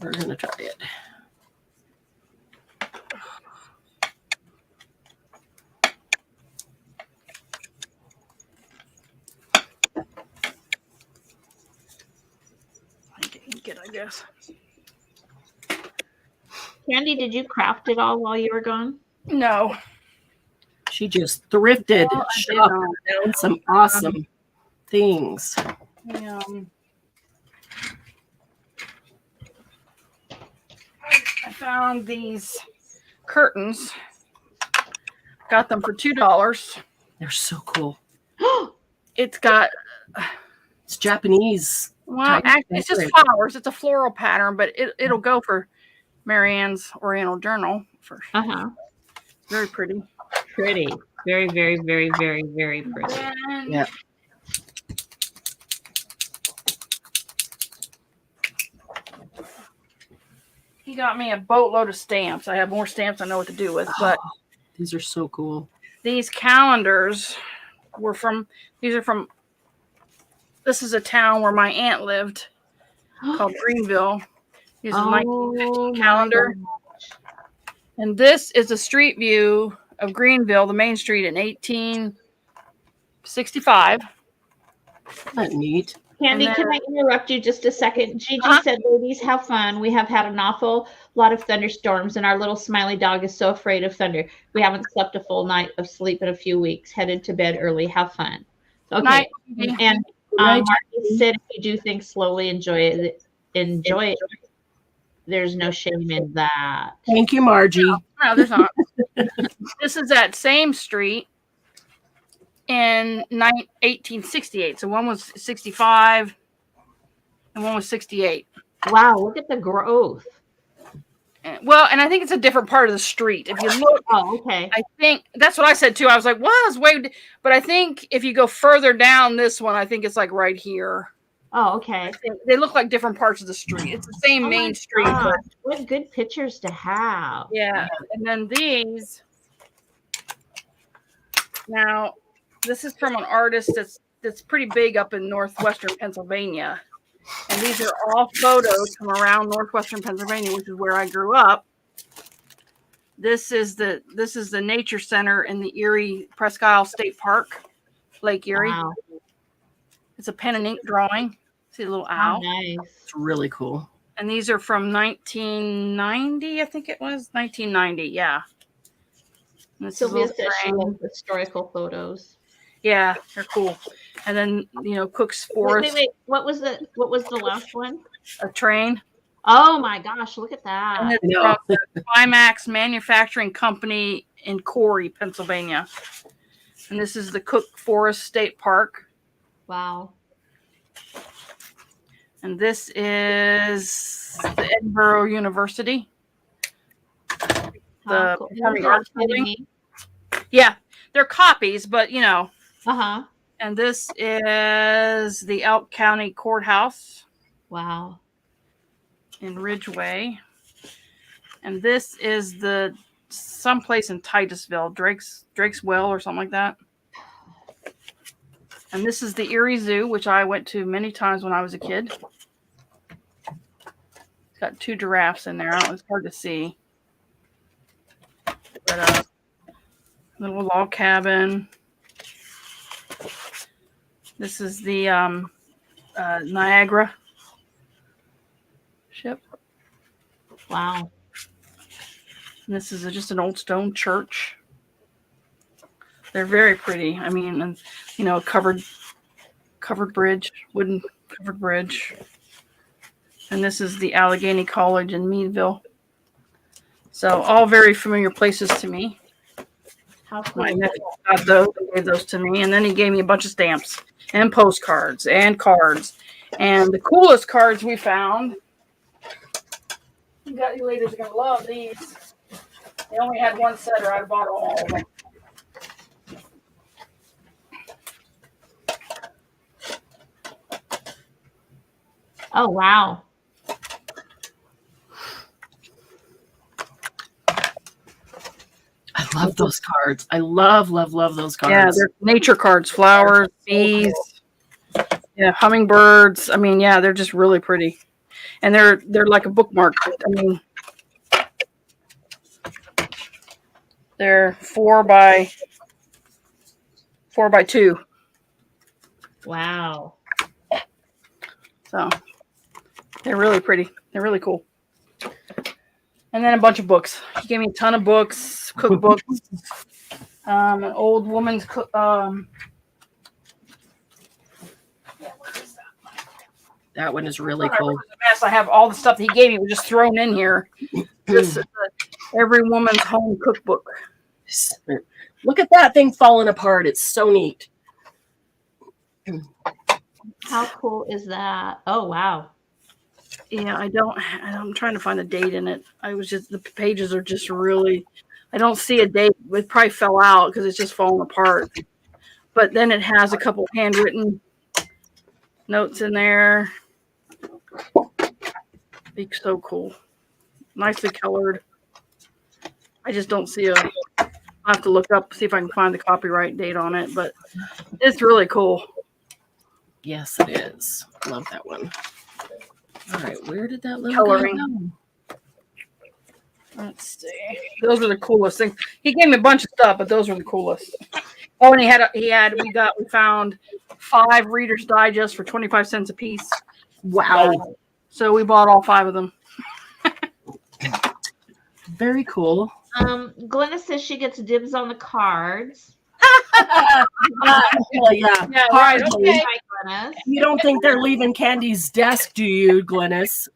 We're going to try it. I didn't get, I guess. Candy, did you craft it all while you were gone? No. She just thrifted, Well, I did shopped, not. found some awesome things. I found these curtains. Got them for $2. They're so cool. It's got It's Japanese. well, actually, it's just flowers. It's a floral pattern, but it'll go for Marianne's Oriental Journal. Very pretty. Pretty. Very, very, very, very, very pretty. Yeah. He got me a boatload of stamps. I have more stamps I know what to do with, but these are so cool. These calendars were from. These are from. This is a town where my aunt lived, called Greenville. This is a 1950 calendar, and this is a street view of Greenville, the main street, in 1865. That's neat. Candy, can I interrupt you just a second? Gigi said, ladies, have fun. We have had an awful lot of thunderstorms, and our little smiley dog is so afraid of thunder. We haven't slept a full night of sleep in a few weeks. Headed to bed early. Have fun. Okay. And Marty said, if you do things slowly, enjoy it. Enjoy it. There's no shame in that. Thank you, Margie. No, there's not. This is that same street in 1868. So one was 65 and one was 68. Wow, look at the growth. Well, and I think it's a different part of the street. If you look, okay. I think that's what I said too. I was like, well, it's way, but I think if you go further down this one, I think it's like right here. Oh, okay. They look like different parts of the street. It's the same main street. What good pictures to have. Yeah. And then these. Now, this is from an artist that's pretty big up in northwestern Pennsylvania. And these are all photos from around northwestern Pennsylvania, which is where I grew up. This is the nature center in the Erie Presque Isle State Park, Lake Erie. Wow. It's a pen and ink drawing. See the little owl? Nice. It's really cool. And these are from 1990, I think it was 1990. Yeah. Sylvia says she loves historical photos. Yeah, they're cool. And then Cook's Forest. Wait. What was the last one? A train. Oh my gosh, look at that. And it's from the Climax Manufacturing Company in Corey, Pennsylvania. And this is the Cook Forest State Park. Wow. And this is the Edinburgh University. The Performing Arts Building. Yeah, they're copies, but Uh-huh. And this is the Elk County Courthouse. Wow. In Ridgeway. And this is someplace in Titusville, Drake's Well or something like that. And this is the Erie Zoo, which I went to many times when I was a kid. It's got 2 giraffes in there. It's hard to see. But little log cabin. This is the Niagara ship. Wow. And this is just an old stone church. They're very pretty. I mean, and covered bridge, wooden covered bridge. And this is the Allegheny College in Meadville. So all very familiar places to me. How cool. My nephew got those and gave those to me, and then he gave me a bunch of stamps and postcards and cards. And the coolest cards we found. You ladies are gonna love these. They only had one set, or I'd bought all of them. Oh, wow. I love those cards. I love those cards. Yeah, they're nature cards, flowers, bees, hummingbirds. I mean, yeah, they're just really pretty. And they're like a bookmark. I mean, they're 4 by 2. Wow. So they're really pretty. They're really cool. And then a bunch of books. He gave me a ton of books, cookbooks, an old woman's That one is really cool. mess. I have all the stuff that he gave me was just thrown in here. This is Every Woman's Home Cookbook. Look at that thing falling apart. It's so neat. How cool is that? Oh, wow. Yeah, I'm trying to find a date in it. The pages are just really, I don't see a date. It probably fell out because it's just falling apart. But then it has a couple handwritten notes in there. It's so cool. Nicely colored. I just don't see I'll have to look up, see if I can find the copyright date on it, but it's really cool. Yes, it is. Love that one. All right, where did that little Coloring. guy go? Let's see. Those are the coolest things. He gave me a bunch of stuff, but those were the coolest. Oh, and we found 5 Reader's Digest for 25 cents a piece. Wow. So we bought all 5 of them. Very cool. Glenna says she gets dibs on the cards. Well, yeah. Yeah, right. Hardly. Okay. Hi, Glennis. You don't think they're leaving Candy's desk, do you, Glennis?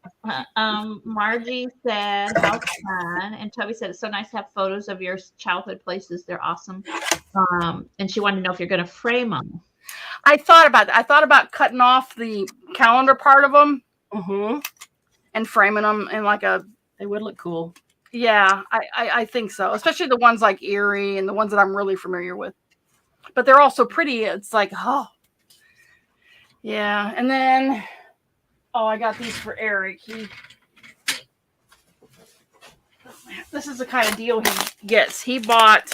Margie said, how fun. And Toby said, it's so nice to have photos of your childhood places. They're awesome. And she wanted to know if you're going to frame them. I thought about that. I thought about cutting off the calendar part of them and framing them in like They would look cool. Yeah, I think so. Especially the ones like Erie and the ones that I'm really familiar with. But they're all so pretty. It's like, oh. Yeah. And then, I got these for Eric. This is the kind of deal he gets. He bought,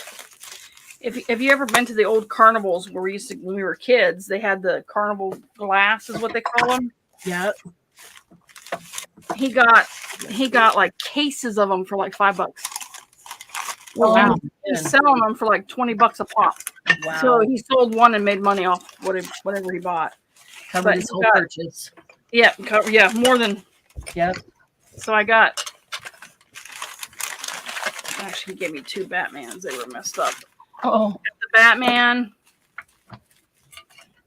have you ever been to the old carnivals where when we were kids, they had the carnival glass is what they call them? Yeah. He got like cases of them for like $5. Oh, wow. He's selling them for like $20 a pop. Wow. So he sold one and made money off whatever he bought. Covered his whole purchase. Yeah, more than. Yep. So I got. Actually, he gave me 2 Batmans. They were messed up. Oh. The Batman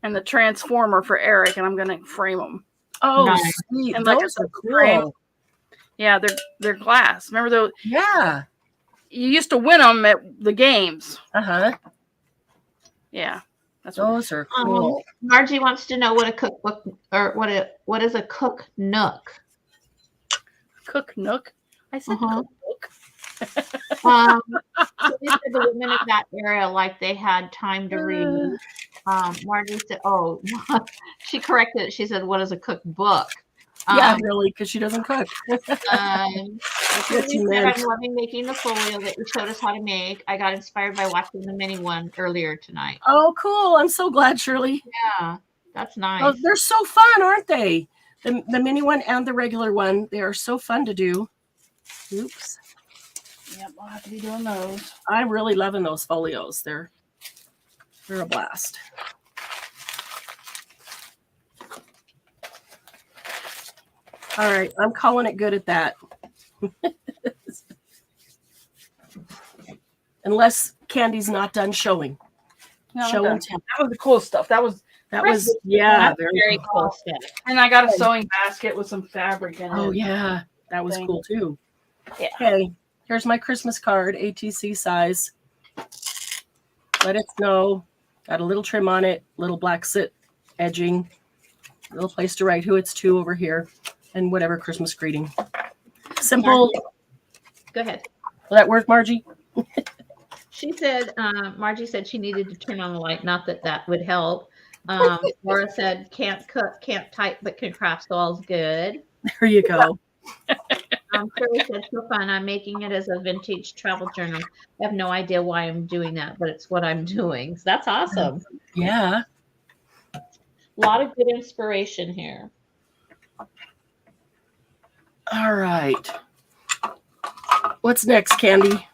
and the Transformer for Eric, and I'm gonna frame them. Oh, Nice. sweet. And Those like are frame. cool. Yeah, they're glass. Remember those? Yeah. You used to win them at the games. Uh-huh. Yeah, that's Those are cool. Margie wants to know what a cookbook or what is a cook nook. Cook nook. I said cookbook. So they said the women of that area, like they had time to read. Margie said, she corrected it. She said, what is a cookbook? Yeah, really, because she doesn't cook. She said, I'm loving making the folio that you showed us how to make. I got inspired by watching the mini one earlier tonight. Oh, cool. I'm so glad, Shirley. Yeah, that's nice. Oh, they're so fun, aren't they? The mini one and the regular one. They are so fun to do. Oops. Yep, I'll have to be doing those. I'm really loving those folios. They're a blast. All right, I'm calling it good at that. Unless Candy's not done showing. No, Show and that tell. was the cool stuff. That was very cool stuff. And I got a sewing basket with some fabric in it. Oh yeah, that was cool too. Yeah. Okay, here's my Christmas card, ATC size. Let it snow. Got a little trim on it, little black sit edging, little place to write who it's to over here, and whatever Christmas greeting. Simple. Go ahead. Will that work, Margie? She said, Margie said she needed to turn on the light. Not that would help. Laura said, can't cook, can't type, but can craft, so all's good. There you go. Shirley said, so fun. I'm making it as a vintage travel journal. I have no idea why I'm doing that, but it's what I'm doing. So that's awesome. Yeah. A lot of good inspiration here. All right. What's next, Candy?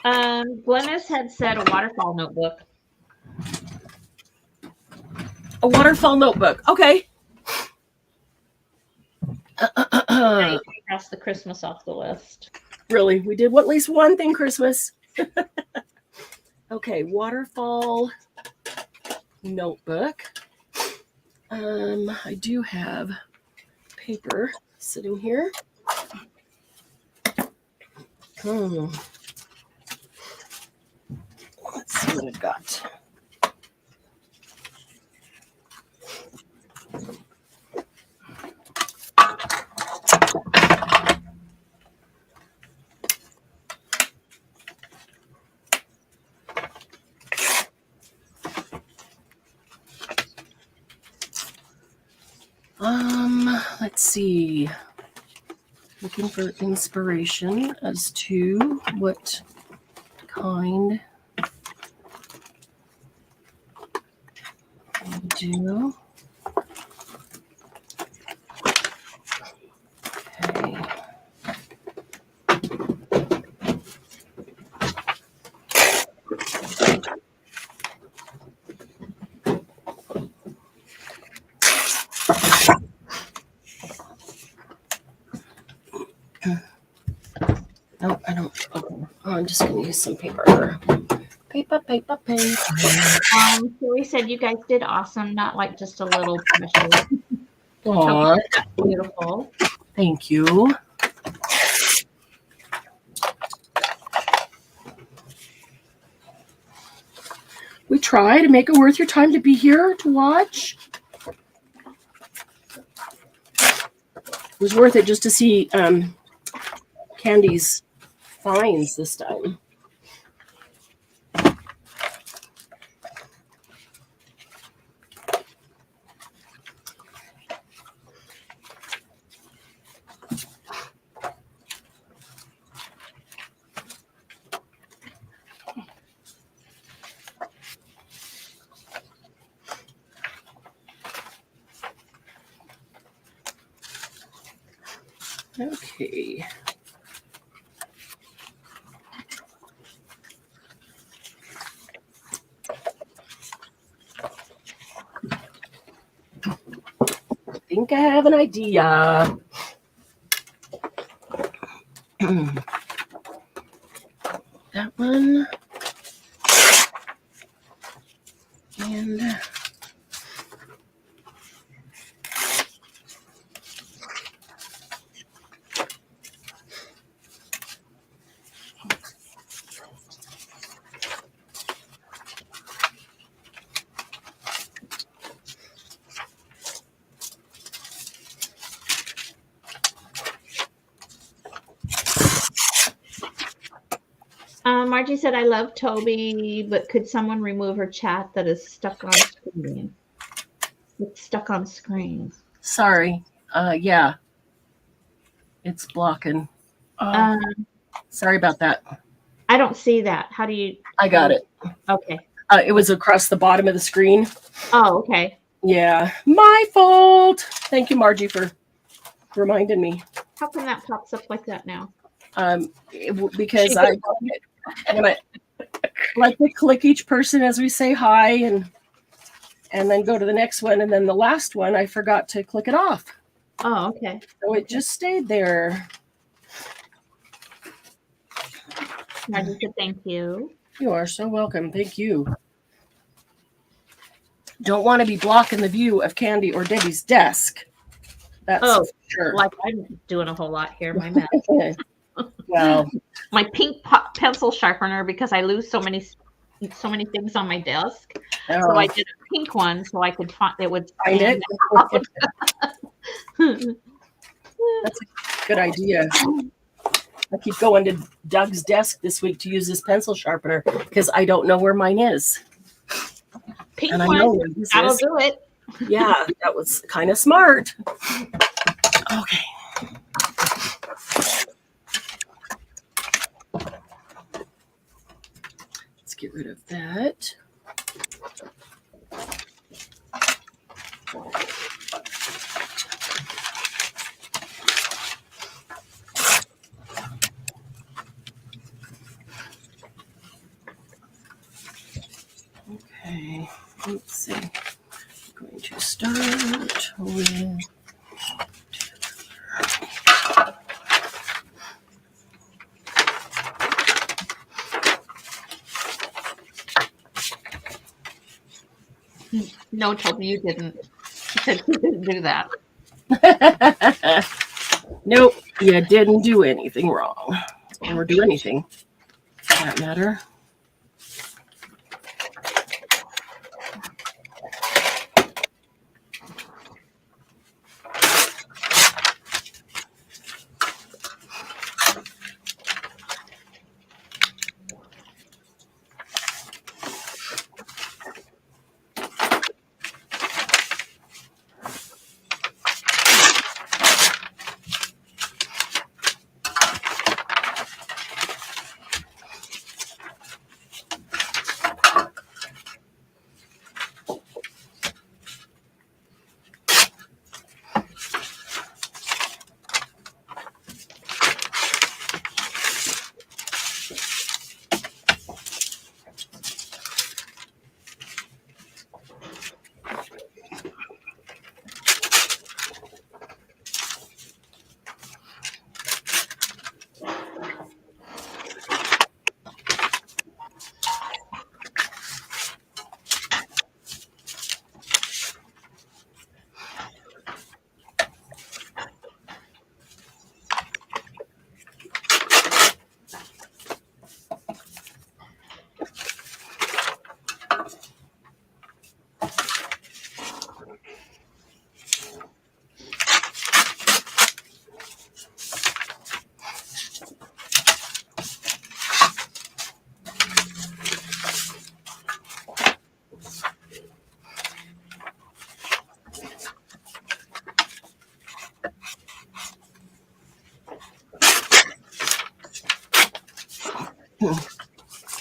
Glennis had said a waterfall notebook. A waterfall notebook. Okay. I cross the Christmas off the list. Really, we did at least one thing Christmas. Okay, waterfall notebook. I do have paper sitting here. Let's see what I've got. Let's see. Looking for inspiration as to what kind I do. Okay. No, I don't. Okay. Oh, I'm just going to use some paper. Paper. Sherry said you guys did awesome, not like just a little pressure. Aw, Beautiful. thank you. We try to make it worth your time to be here to watch. It was worth it just to see Candy's finds this time. Okay. I think I have an idea. That one. And Margie said, I love Toby, but could someone remove her chat that is stuck on screen? It's stuck on screen. sorry. Yeah. It's blocking. Sorry about that. I don't see that. How do you? I got it. Okay. It was across the bottom of the screen. Oh, okay. Yeah. My fault. Thank you, Margie, for reminding me. How come that pops up like that now? Because I like to click each person as we say hi and then go to the next one, and then the last one I forgot to click it off. Oh, okay. So it just stayed there. Margie said, thank you. You are so welcome. Thank you. Don't want to be blocking the view of Candy or Debbie's desk. That's for sure. Like I'm doing a whole lot here. My mess. Well, my pink pencil sharpener, because I lose so many things on my desk. So I did a pink one so I could find it would find it. That's a good idea. I keep going to Doug's desk this week to use this pencil sharpener because I don't know where mine is. Pink and one, I know where this that'll is. do it. Yeah, that was kind of smart. Okay. Let's get rid of that. Okay, let's see. I'm going to start with No, Toby, you didn't. She said you didn't do that. Nope, you didn't do anything wrong. Or do anything, for that matter.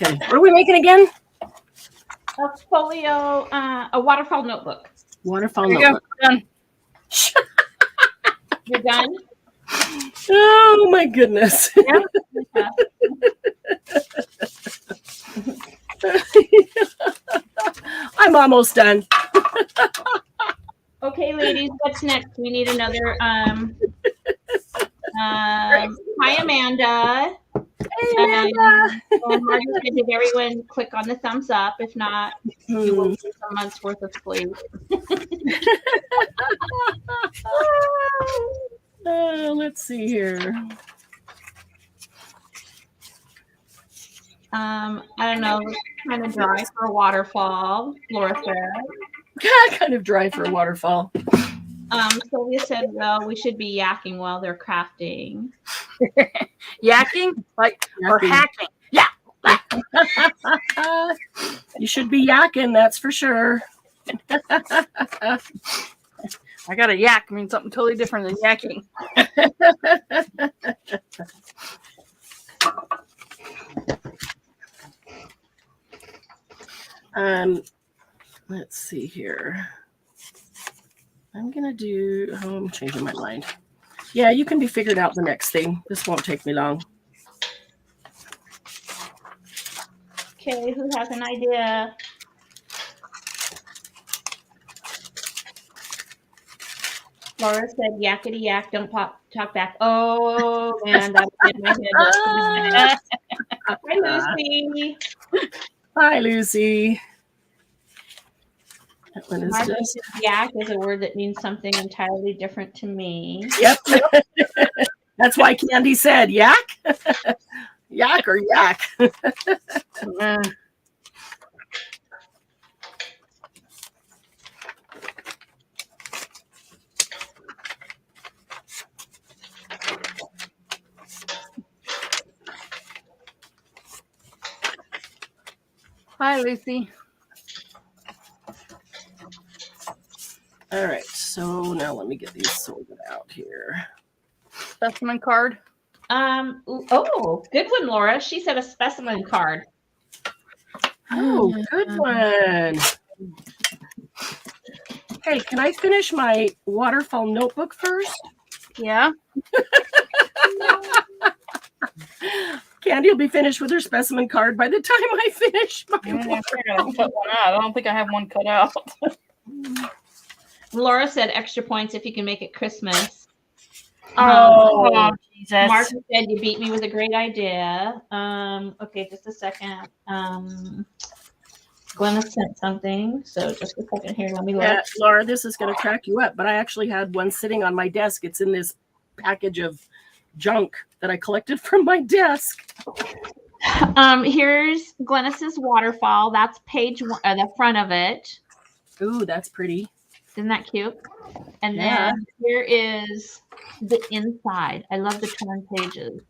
Okay, what are we making again? A folio, a waterfall notebook. Waterfall There you go. notebook. Done. You're done? Oh my goodness. Yeah. I'm almost done. Okay, ladies, what's next? We need another hi Amanda. Hey, Amanda. And Margie said, did everyone click on the thumbs up? If not, you will lose a month's worth of sleep. Let's see here. I don't know, kind of dry for a waterfall, Laura said. Kind of dry for a waterfall. Sylvia said, well, we should be yakking while they're crafting. Yakking? Like, or Yakking. hacking? Yeah. You should be yakking, that's for sure. I got a yak means something totally different than yakking. Let's see here. I'm gonna do. Oh, I'm changing my mind. Yeah, you can be figured out the next thing. This won't take me long. Okay, who has an idea? Laura said, yakety yak, don't talk back. Oh, man, that did my head. Hi, Lucy. Hi, Lucy. That one is Margie just. said, yak is a word that means something entirely different to me. Yep. That's why Candy said yak. Yak or yak. Hi, Lucy. All right, so now let me get these sorted out here. Specimen card. Oh, good one, Laura. She said a specimen card. Oh, good one. Hey, can I finish my waterfall notebook first? Yeah. Candy will be finished with her specimen card by the time I finish my I gotta cut one out. I don't think I have one cut out. Laura said extra points if you can make it Christmas. Oh, Jesus. Mark said you beat me with a great idea. Okay, just a second. Glenna sent something. So just a second here. Let me look. Yeah, Laura, this is going to crack you up, but I actually had one sitting on my desk. It's in this package of junk that I collected from my desk. Here's Glennis's waterfall. That's page one, the front of it. Ooh, that's pretty. Isn't that cute? And Yeah. then here is the inside. I love the torn pages.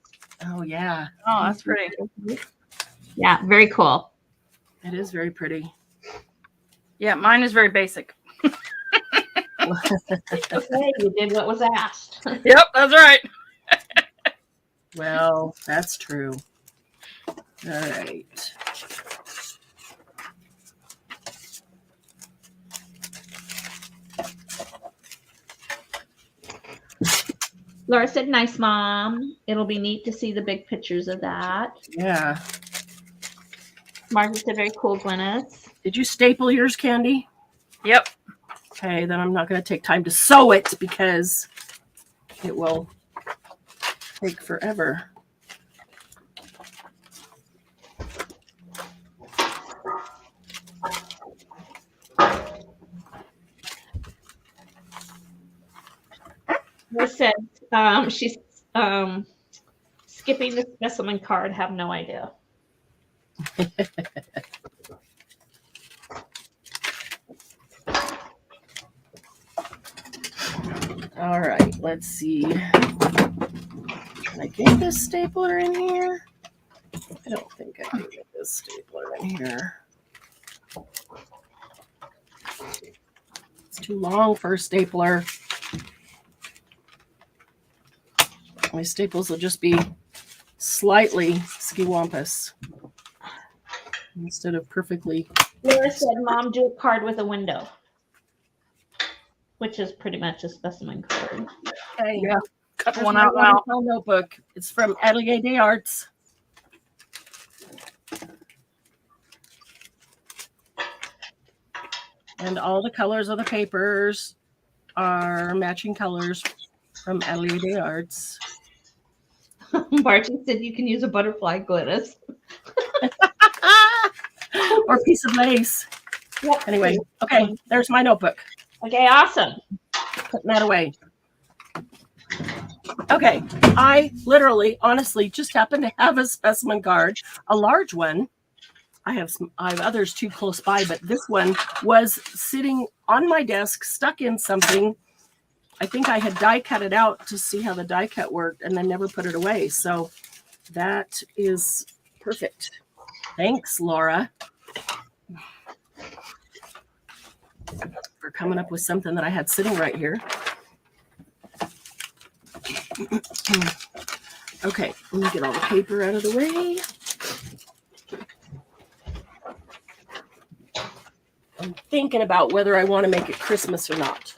Oh, yeah. Oh, that's pretty. Yeah, very cool. It is very pretty. Yeah, mine is very basic. Okay, you did what was asked. Yep, that's right. Well, that's true. All right. Laura said, nice, Mom. It'll be neat to see the big pictures of that. Yeah. Margaret said, very cool, Glennis. Did you staple yours, Candy? Yep. Okay, then I'm not going to take time to sew it because it will take forever. Laura said she's skipping the specimen card. Have no idea. All right, let's see. Can I get this stapler in here? I don't think I can get this stapler in here. It's too long for a stapler. My staples will just be slightly skiwampus instead of perfectly. Laura said, Mom, do a card with a window, which is pretty much a specimen card. Okay. Yeah. Cut Here's one my out now. watercolor notebook. It's from Atelier des Arts. And all the colors of the papers are matching colors from Atelier des Arts. Margie said you can use a butterfly, Glennis. Or a piece of lace. Yep. Anyway, okay, there's my notebook. Okay, awesome. Putting that away. Okay, I literally, honestly, just happen to have a specimen card, a large one. I have others too close by, but this one was sitting on my desk, stuck in something. I think I had die cut it out to see how the die cut worked and then never put it away. So that is perfect. Thanks, Laura, for coming up with something that I had sitting right here. Okay, let me get all the paper out of the way. I'm thinking about whether I want to make it Christmas or not.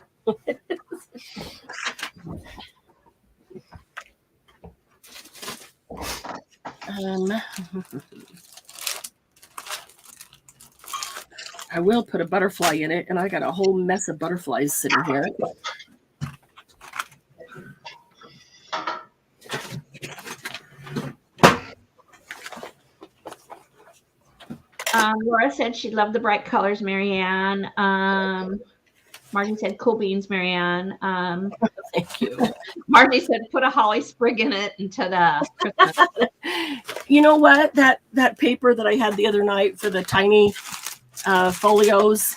I will put a butterfly in it, and I got a whole mess of butterflies sitting here. Laura said she loved the bright colors, Marianne. Margie said, cool beans, Marianne. Thank you. Margie said, put a holly sprig in it into the Christmas. You know what? That paper that I had the other night for the tiny folios,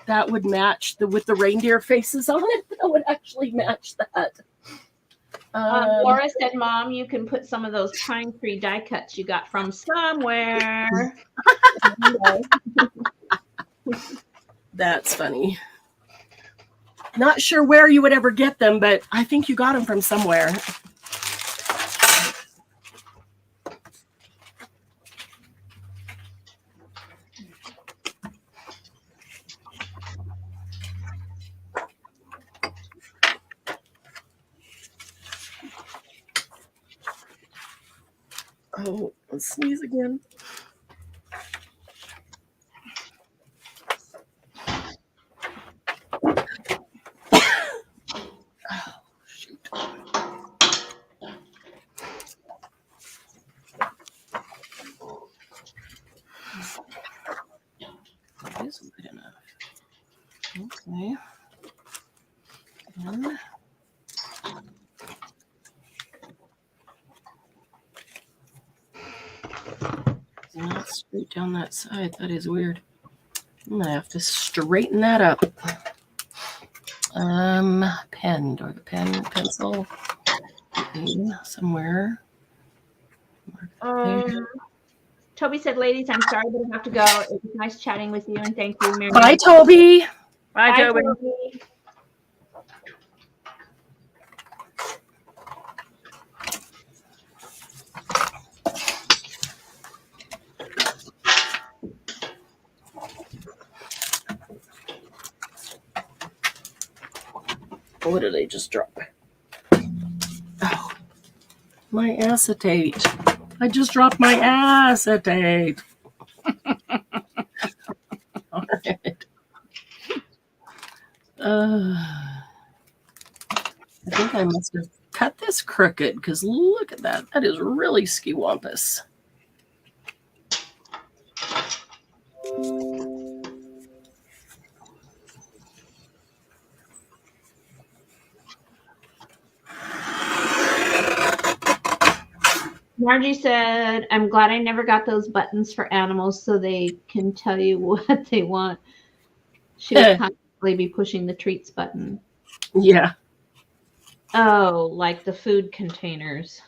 that would match with the reindeer faces on it. That would actually match that. Laura said, Mom, you can put some of those pine tree die cuts you got from somewhere. That's funny. Not sure where you would ever get them, but I think you got them from somewhere. Oh, let's sneeze again. Not straight down that side. That is weird. I'm gonna have to straighten that up. Pen or the pencil somewhere. Toby said, ladies, I'm sorry, but I have to go. It was nice chatting with you, and thank you, Marianne. Bye, Toby. Bye, Toby. Toby. What did I just drop? Oh, my acetate. I just dropped my acetate. All right. I think I must have cut this crooked because look at that. That is really skiwampus. Margie said, I'm glad I never got those buttons for animals so they can tell you what they want. She would constantly be pushing the treats button. Yeah. Oh, like the food containers.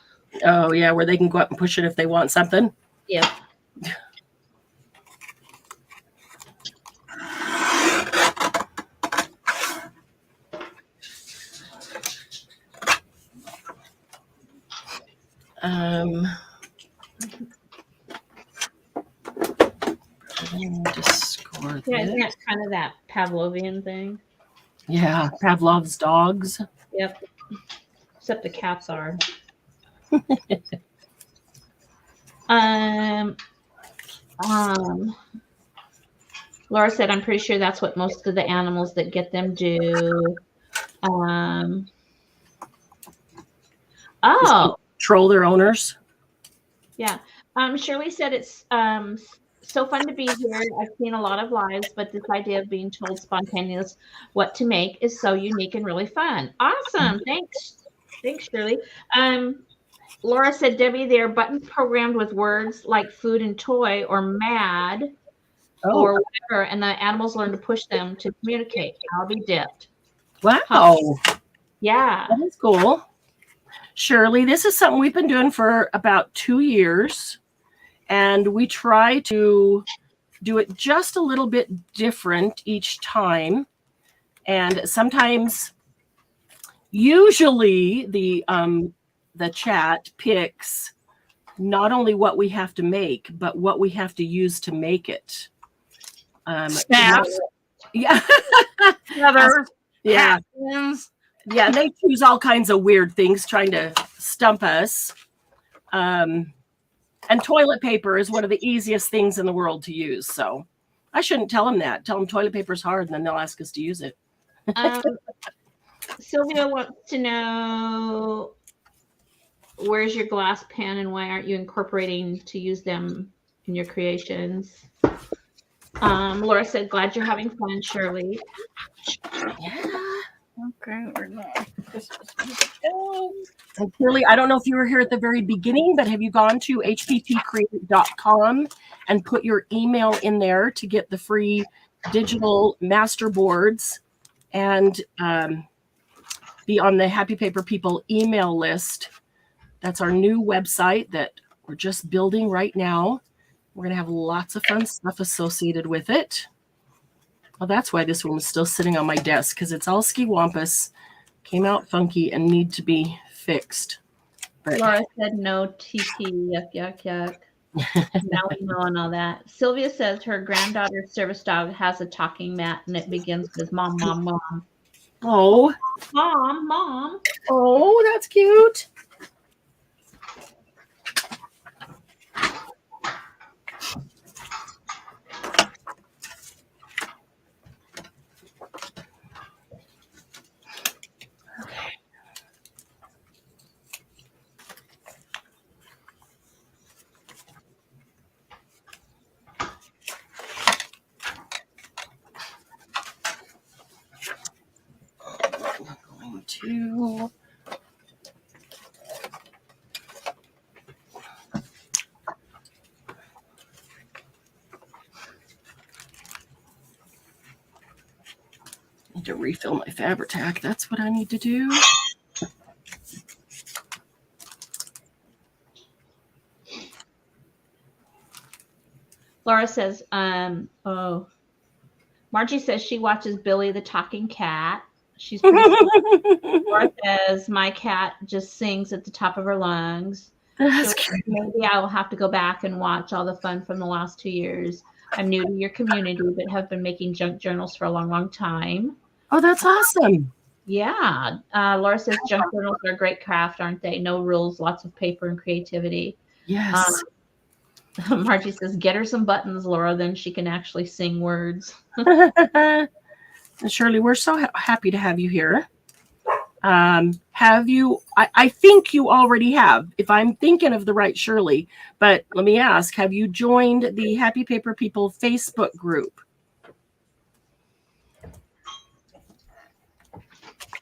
Oh, yeah, where they can go up and push it if they want something. Yep. Yeah, isn't that kind of that Pavlovian thing? Yeah, Pavlov's dogs. Yep. Except the cats are. Laura said, I'm pretty sure that's what most of the animals that get them do. Troll their owners. Yeah. Shirley said it's so fun to be here. I've seen a lot of lives, but this idea of being told spontaneous what to make is so unique and really fun. Awesome. Thanks. Thanks, Shirley. Laura said, Debbie, they're buttons programmed with words like food and toy or mad or whatever, and the animals learn to push them to communicate. I'll be dipped. Wow. Yeah. That is cool. Shirley, this is something we've been doing for about 2 years, and we try to do it just a little bit different each time. And sometimes, usually the chat picks not only what we have to make, but what we have to use to make it. Snaps. Yeah. Feathers. Yeah. Pins. Yeah, they choose all kinds of weird things trying to stump us. And toilet paper is one of the easiest things in the world to use. So I shouldn't tell them that. Tell them toilet paper is hard, and then they'll ask us to use it. Sylvia wants to know, where's your glass pen and why aren't you incorporating to use them in your creations? Laura said, glad you're having fun, Shirley. Yeah. Okay, we're not. And Shirley, I don't know if you were here at the very beginning, but have you gone to hppcreate.com and put your email in there to get the free digital master boards and be on the Happy Paper People email list? That's our new website that we're just building right now. We're going to have lots of fun stuff associated with it. Well, that's why this one is still sitting on my desk, because it's all skiwampus, came out funky, and need to be fixed. But Laura said no TP, yuck, yuck, yuck. Now we know and all that. Sylvia says her granddaughter's service dog has a talking mat, and it begins with mom, mom, mom. Oh. Mom, mom. Oh, that's cute. need to refill my Fabri-Tac. That's what I need to do. Laura says, Margie says she watches Billy the Talking Cat. She's pretty Laura says, my cat just sings at the top of her lungs. That's cute. Maybe I will have to go back and watch all the fun from the last 2 years. I'm new to your community, but have been making junk journals for a long, long time. Oh, that's awesome. Yeah. Laura says junk journals are a great craft, aren't they? No rules, lots of paper and creativity. Yes. Margie says, get her some buttons, Laura, then she can actually sing words. Shirley, we're so happy to have you here. Have you, I think you already have, if I'm thinking of the right Shirley, but let me ask, have you joined the Happy Paper People Facebook group?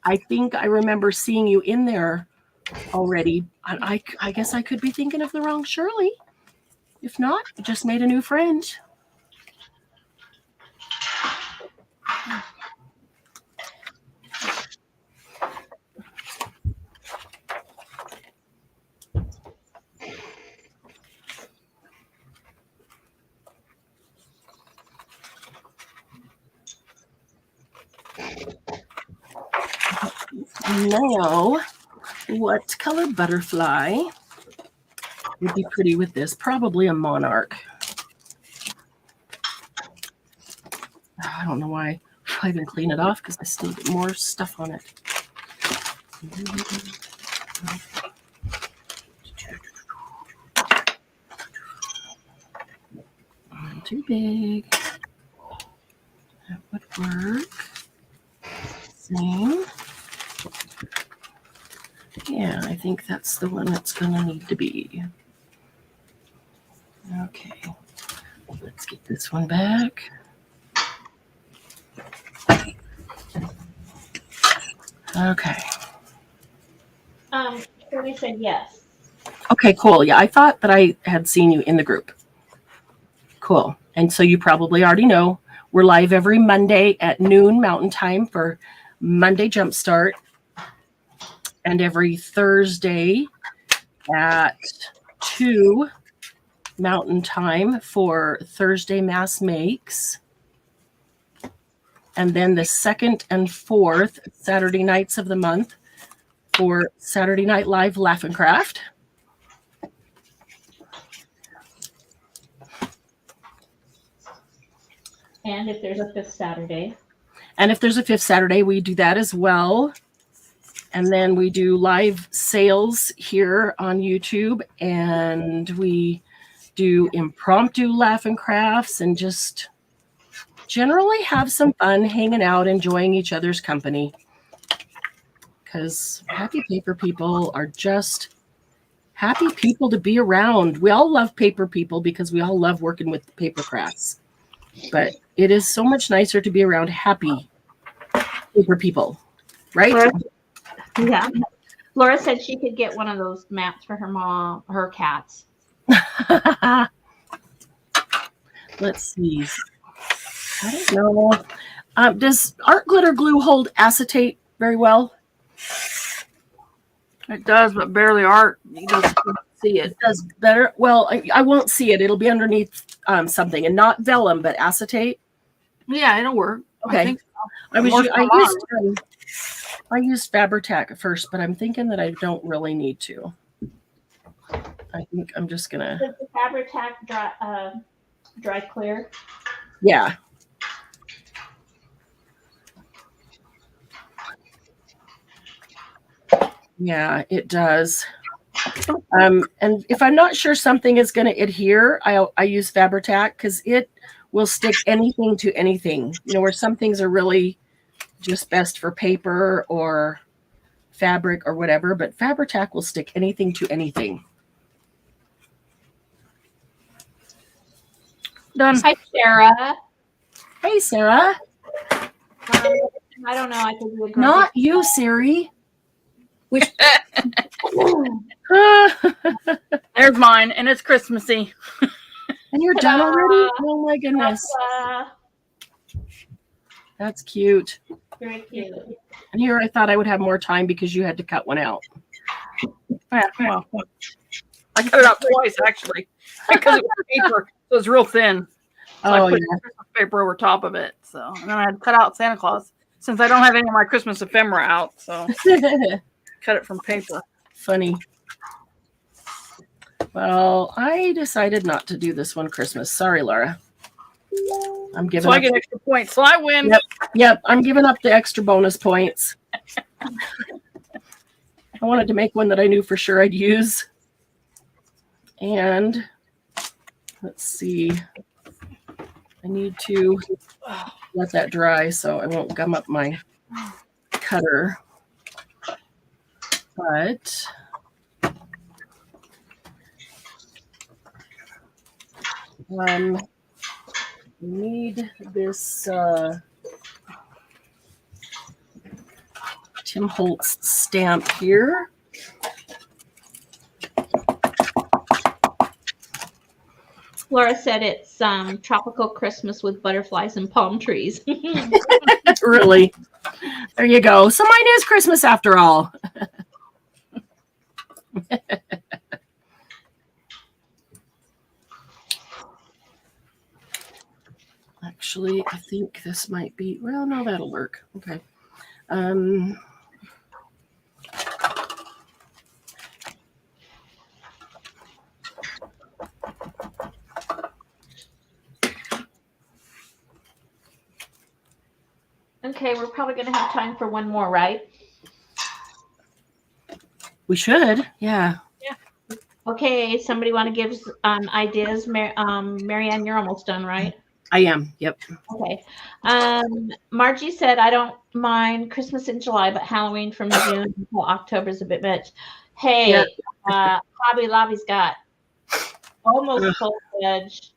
I think I remember seeing you in there already. I guess I could be thinking of the wrong Shirley. If not, I just made a new friend. Now, what color butterfly would be pretty with this? Probably a monarch. I don't know why I didn't clean it off because I still get more stuff on it. Too big. That would work. Same. Yeah, I think that's the one that's going to need to be. Okay. Let's get this one back. Okay. Shirley said yes. Okay, cool. Yeah, I thought that I had seen you in the group. Cool. And so you probably already know we're live every Monday at noon Mountain Time for Monday Jumpstart, and every Thursday at 2 Mountain Time for Thursday Mass Makes. And then the second and fourth Saturday nights of the month for Saturday Night Live Laugh and Craft. And if there's a fifth Saturday. And if there's a fifth Saturday, we do that as well. And then we do live sales here on YouTube, and we do impromptu laugh and crafts and just generally have some fun hanging out, enjoying each other's company. Because Happy Paper People are just happy people to be around. We all love paper people because we all love working with paper crafts. But it is so much nicer to be around happy paper people, right? Yeah. Laura said she could get one of those mats for her mom, her cats. Let's see. I don't know. Does art glitter glue hold acetate very well? It does, but barely art. You just can't see it. It does better. Well, I won't see it. It'll be underneath something, and not vellum, but acetate. Yeah, it'll work. Okay. I think so. I used Fabri-Tac at first, but I'm thinking that I don't really need to. I think I'm just gonna. Does the Fabri-Tac dry clear? Yeah. Yeah, it does. And if I'm not sure something is going to adhere, I use Fabri-Tac because it will stick anything to anything. You know, where some things are really just best for paper or fabric or whatever, but Fabri-Tac will stick anything to anything. Done. Hi, Sarah. Hey, Sarah. I don't know. I could do a Not you, Siri. There's mine, and it's Christmassy. And you're done already? Oh my goodness. That's cute. Very cute. And here I thought I would have more time because you had to cut one out. Yeah, well, I cut it out twice actually because it was paper, so it's real thin. So I put Christmas paper over top of it. So and then I had to cut out Santa Claus since I don't have any of my Christmas ephemera out. So cut it from paper. Funny. Well, I decided not to do this one Christmas. Sorry, Laura. I'm giving. So I get extra points, so I win. Yep. I'm giving up the extra bonus points. I wanted to make one that I knew for sure I'd use. And let's see. I need to let that dry so I won't gum up my cutter. But I need this Tim Holtz stamp here. Laura said it's tropical Christmas with butterflies and palm trees. Really? There you go. So mine is Christmas after all. Actually, I think this might be, well, no, that'll work. Okay. Okay, we're probably going to have time for one more, right? We should, yeah. Okay, somebody want to give ideas? Marianne, you're almost done, right? I am, yep. Okay. Margie said, I don't mind Christmas in July, but Halloween from June until October is a bit much. Hey, Hobby Lobby's got almost full-fledged.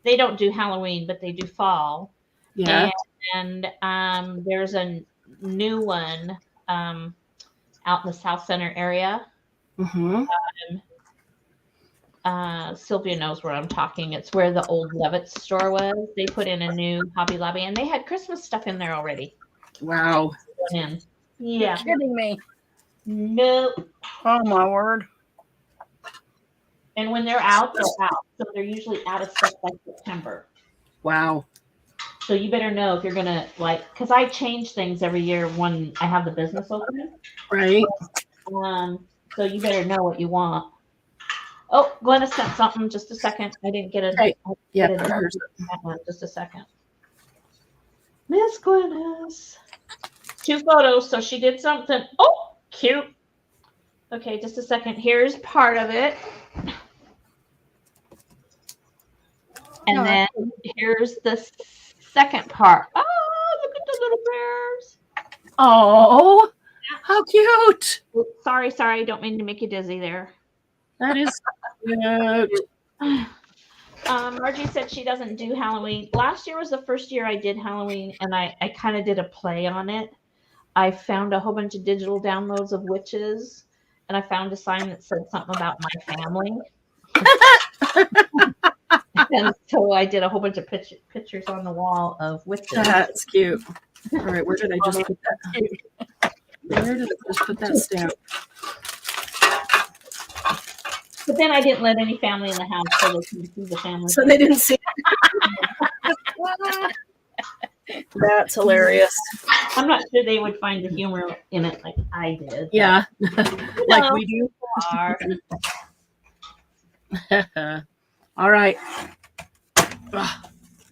They don't do Halloween, but they do fall. Yeah. And there's a new one out in the South Center area. Mm-hmm. Sylvia knows where I'm talking. It's where the old Levitt's store was. They put in a new Hobby Lobby, and they had Christmas stuff in there already. Wow. Yeah. You're kidding me. Nope. Oh, my word. And when they're out, they're out. So they're usually out of stuff by September. Wow. So you better know if you're going to, because I change things every year when I have the business open. Right. So you better know what you want. Oh, Glenna sent something. Just a second. I didn't get it. Hey. Yeah. Just a second. Miss Glennis. 2 photos. So she did something. Oh, cute. Okay, just a second. Here's part of it. And then here's the second part. Oh, look at the little bears. Oh, how cute. Sorry. Don't mean to make you dizzy there. That is cute. Margie said she doesn't do Halloween. Last year was the first year I did Halloween, and I kind of did a play on it. I found a whole bunch of digital downloads of witches, and I found a sign that said something about my family. And so I did a whole bunch of pictures on the wall of witches. That's cute. All right, where did I just put that? Where did I just put that stamp? But then I didn't let any family in the house so they couldn't see the family. So they didn't see it. That's hilarious. I'm not sure they would find the humor in it like I did. Yeah, like we do. All right.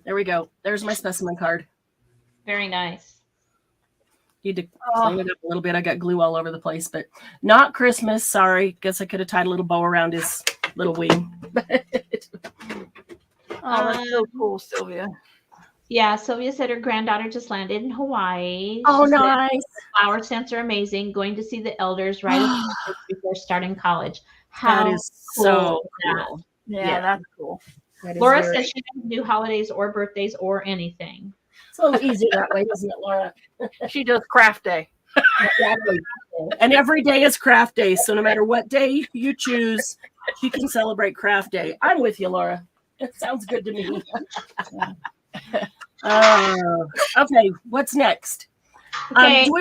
There we go. There's my specimen card. Very nice. Need to clean it up a little bit. I got glue all over the place, but not Christmas. Sorry. Guess I could have tied a little bow around his little wing. That's so cool, Sylvia. Yeah, Sylvia said her granddaughter just landed in Hawaii. Oh, She nice. said, flower scents are amazing. Going to see the elders right before starting college. How That is so that? cool. Yeah, that's cool. Laura says she doesn't do holidays or birthdays or anything. It's a little easier that way, isn't it, Laura? She does craft day. Exactly. And every day is craft day. So no matter what day you choose, she can celebrate craft day. I'm with you, Laura. It sounds good to me. Okay, what's next? Okay. Do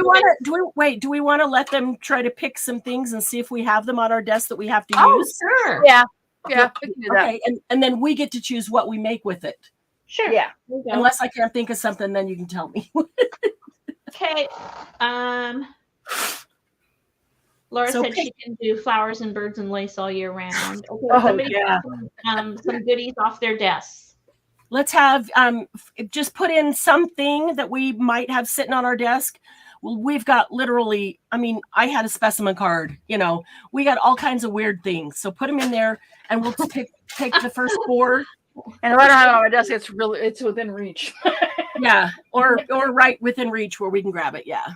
we want to let them try to pick some things and see if we have them on our desk that we have to Oh, use? sure. Yeah. Yeah. We can do that. Okay, and then we get to choose what we make with it. Sure. Yeah. There you go. Unless I can't think of something, then you can tell me. Okay. Laura So said she can do flowers and birds and lace all year round. Okay, Oh, somebody yeah. got some goodies off their desks. Let's have just put in something that we might have sitting on our desk. Well, we've got literally, I mean, I had a specimen card, we got all kinds of weird things. So put them in there and we'll take the first 4. And if I don't have it on my desk, it's within reach. Yeah. Or right within reach where we can grab it. Yeah.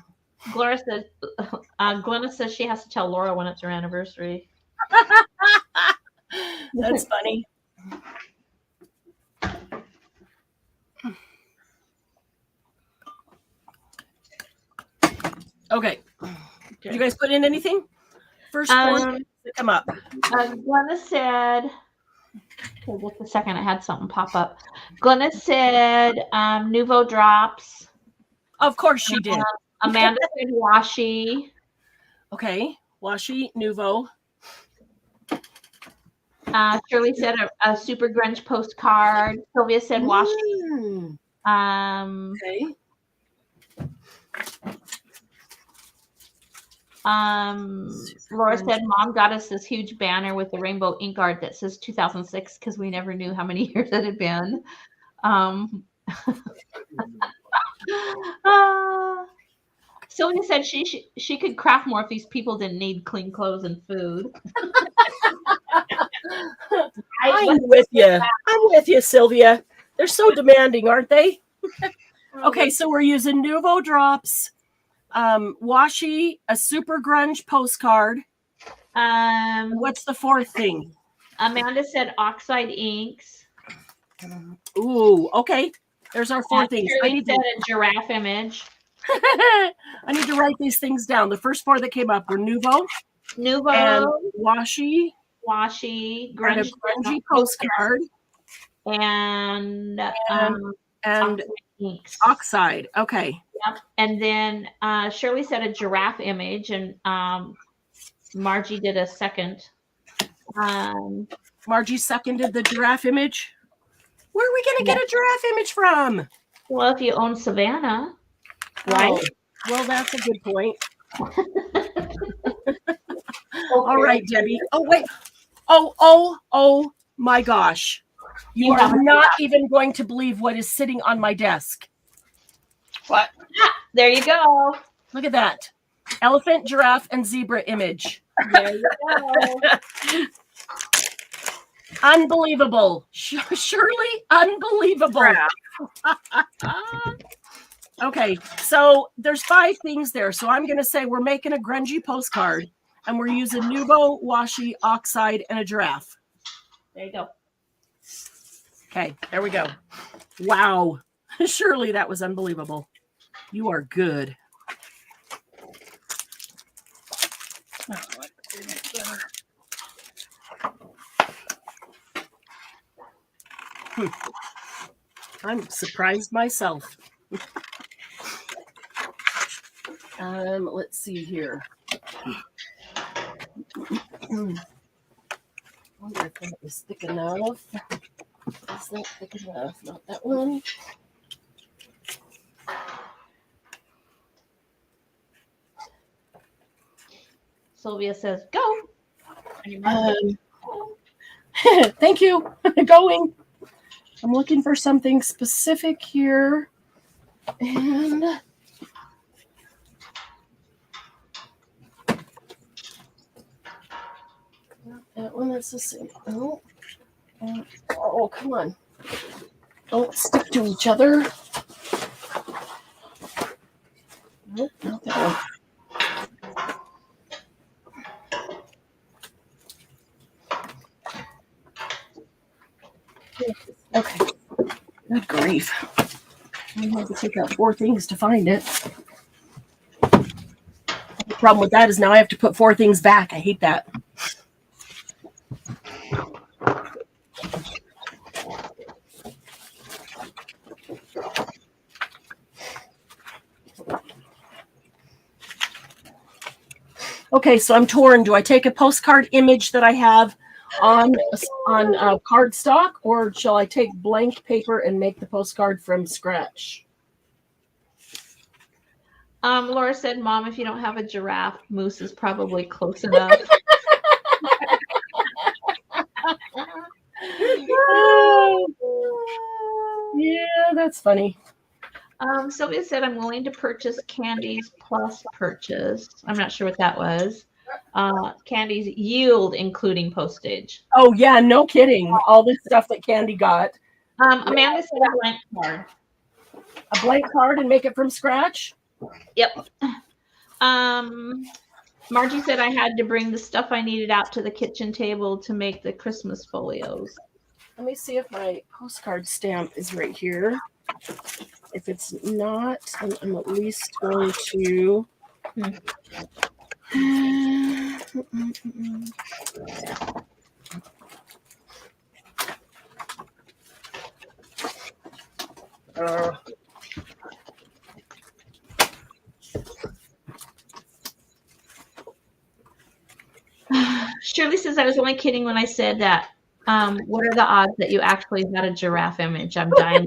Gloria says, Glenna says she has to tell Laura when it's her anniversary. That's funny. Okay. Did you guys put in anything? First 4 to come up. Glenna said, okay, just a second, I had something pop up. Glenna said Nouveau drops. Of course she did. Amanda said washi. Okay. Washi, Nouveau. Shirley said a super grunge postcard. Sylvia said washi. Okay. Laura said mom got us this huge banner with the rainbow ink art that says 2006 because we never knew how many years it had been. Sylvia said she could craft more if these people didn't need clean clothes and food. I'm with you, Sylvia. They're so demanding, aren't they? Okay, so we're using Nouveau drops, washi, a super grunge postcard. What's the 4th thing? Amanda said oxide inks. Ooh, okay. There's our 4 things. Shirley said a giraffe image. I need to write these things down. The first 4 that came up were Nouveau, and washi, grungy postcard, and inks. Oxide. Okay. Yep. And then Shirley said a giraffe image, and Margie did a second. Margie seconded the giraffe image. Where are we going to get a giraffe image from? Well, if you own Savannah, right? Oh, well, that's a good point. All right, Debbie. Oh, wait. Oh my gosh. You are not even going to believe what is sitting on my desk. What? There you go. Look at that. Elephant, giraffe, and zebra image. There you go. Unbelievable. Surely unbelievable. Okay, so there's 5 things there. So I'm going to say we're making a grungy postcard, and we're using Nouveau, washi, oxide, and a giraffe. There you go. Okay, there we go. Wow. Surely that was unbelievable. You are good. I'm surprised myself. Let's see here. I wonder if that is thick enough. Is that thick enough? Not that one. Sylvia says, go. Thank you. Going. I'm looking for something specific here. And that one is the same. Oh, come on. Don't stick to each other. Nope, not that one. Okay. Good grief. I have to take out 4 things to find it. The problem with that is now I have to put 4 things back. I hate that. Okay, so I'm torn. Do I take a postcard image that I have on cardstock, or shall I take blank paper and make the postcard from scratch? Laura said, Mom, if you don't have a giraffe, moose is probably close enough. Yeah, that's funny. Sylvia said, I'm willing to purchase candies plus purchase. I'm not sure what that was. Candies yield, including postage. Oh, yeah, no kidding. All this stuff that Candy got. Amanda said a blank card. A blank card and make it from scratch? Yep. Margie said I had to bring the stuff I needed out to the kitchen table to make the Christmas folios. Let me see if my postcard stamp is right here. If it's not, then I'm at least going to... Shirley says I was only kidding when I said that. What are the odds that you actually had a giraffe image? I'm dying.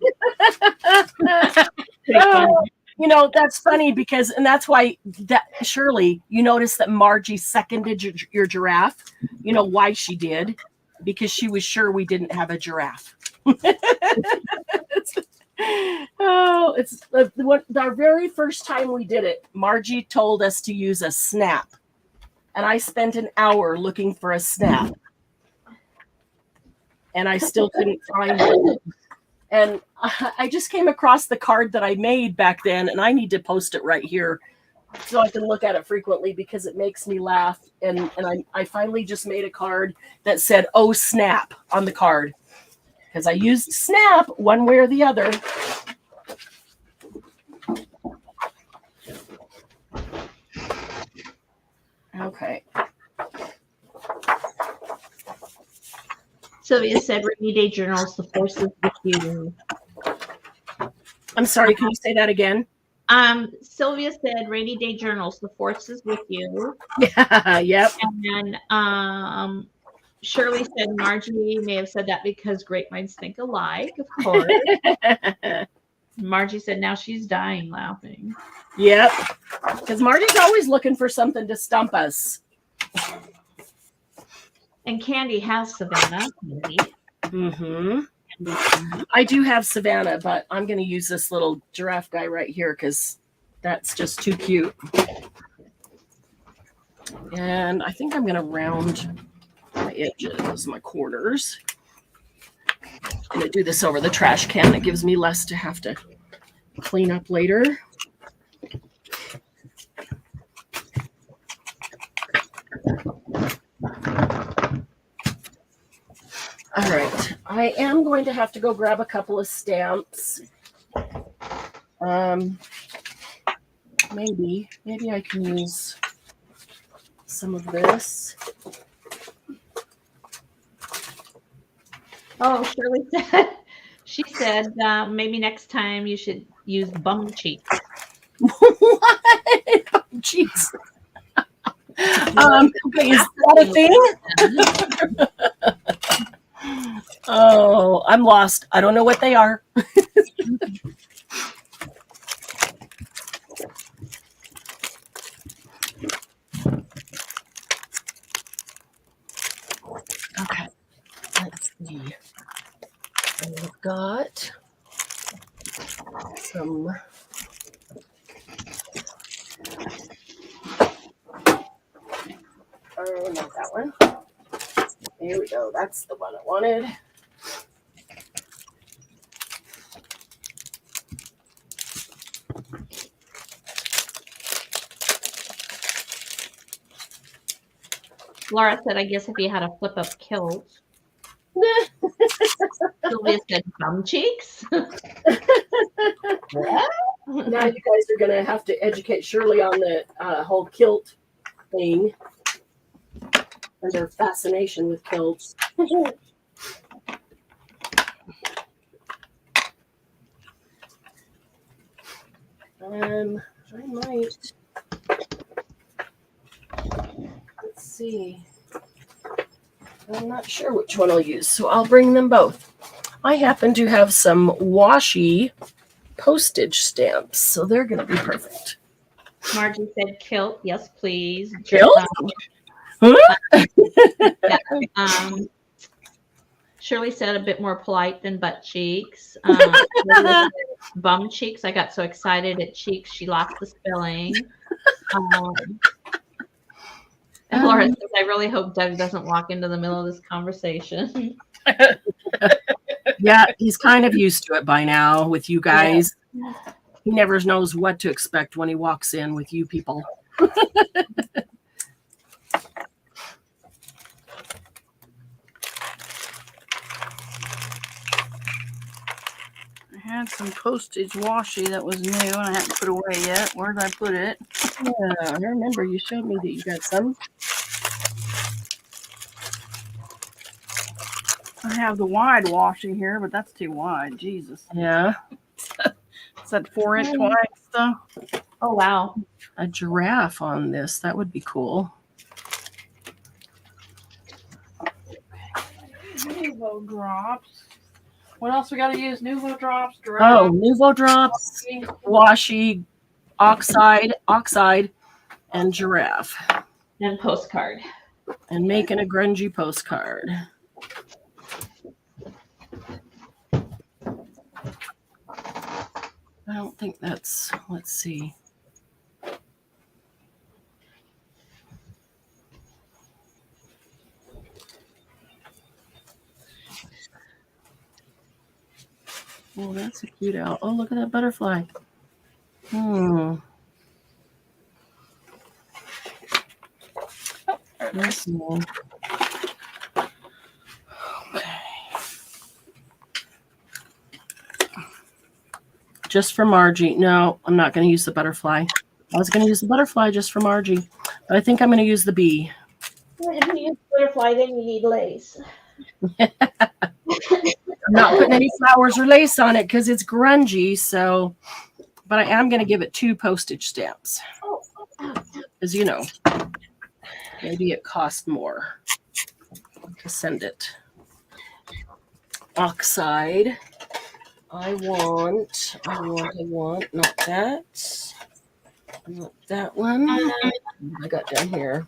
You know, that's funny because, and that's why that Shirley, you notice that Margie seconded your giraffe. You know why she did? Because she was sure we didn't have a giraffe. It's our very first time we did it. Margie told us to use a snap, and I spent an hour looking for a snap, and I still couldn't find it. And I just came across the card that I made back then, and I need to post it right here so I can look at it frequently because it makes me laugh. And I finally just made a card that said, "Oh, snap," on the card because I used snap one way or the other. Okay. Sylvia said, Rainy Day Journals, the forces with you. I'm sorry, can you say that again? Sylvia said, Rainy Day Journals, the forces with you. Yeah, yep. And then Shirley said, Margie may have said that because great minds think alike, of course. Margie said, now she's dying laughing. Yep, because Margie's always looking for something to stump us. And Candy has Savannah. Mm-hmm. I do have Savannah, but I'm going to use this little giraffe guy right here because that's just too cute. And I think I'm going to round my edges, my corners. I'm going to do this over the trash can. It gives me less to have to clean up later. All right, I am going to have to go grab a couple of stamps. Maybe I can use some of this. Oh, Shirley said, maybe next time you should use bum cheeks. What? Jeez. Okay, is that a thing? Oh, I'm lost. I don't know what they are. Okay, let's see. We've got some. Oh, not that one. Here we go. That's the one I wanted. Laura said, I guess if you had a flip-up kilt. Sylvia said, bum cheeks? Now you guys are going to have to educate Shirley on the whole kilt thing and their fascination with kilts. I might. see. I'm not sure which one I'll use, so I'll bring them both. I happen to have some washi postage stamps, so they're going to be perfect. Margie said kilt. Yes, please. Kilt? Shirley said a bit more polite than butt cheeks. Bum cheeks. I got so excited at cheeks, she lost the spelling. And Laura says, I really hope Doug doesn't walk into the middle of this conversation. Yeah, he's kind of used to it by now with you guys. Yeah. He never knows what to expect when he walks in with you people. I had some postage washi that was new and I haven't put away yet. Where did I put it? Yeah, I remember you showed me that you got some. I have the wide washi here, but that's too wide. Jesus. Yeah. It's that 4-inch wide stuff. Oh, wow. A giraffe on this. That would be cool. Nuvo drops. What else we got to use? Nuvo drops. Oh, Nuvo drops, washi, oxide, and giraffe. And postcard. And making a grungy postcard. I don't think that's, let's see. Oh, that's a cute owl. Oh, look at that butterfly. That's cool. Okay. Just for Margie. No, I'm not going to use the butterfly. I was going to use the butterfly just for Margie, but I think I'm going to use the bee. If you use butterfly, then you need lace. I'm not putting any flowers or lace on it because it's grungy. So, but I am going to give it 2 postage stamps, as you know. Maybe it cost more to send it. Oxide. I want. Not that. Not that one. I got down here.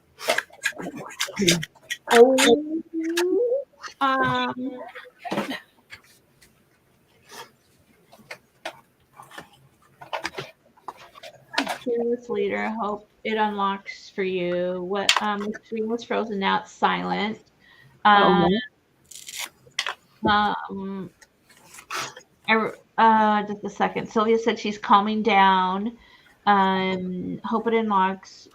Fearless leader. Hope it unlocks for you. What the screen was frozen, now it's silent. Just a second. Sylvia said she's calming down. Hope it unlocks.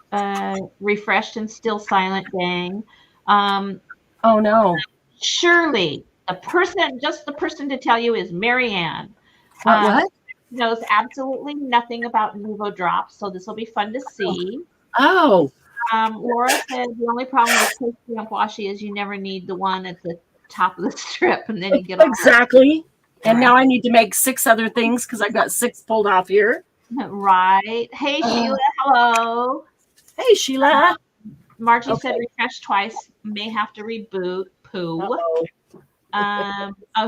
Refreshed and still silent. Dang. Oh no. Shirley, the person to tell you is Marianne. What? Knows absolutely nothing about Nuvo drops, so this will be fun to see. Oh. Laura said the only problem with post-stamp washi is you never need the one at the top of the strip, and then you get exactly. And now I need to make 6 other things because I've got 6 pulled off here. Right. Hey, Sheila. Hello. Hey, Sheila. Margie said refresh twice. May have to reboot. Poo.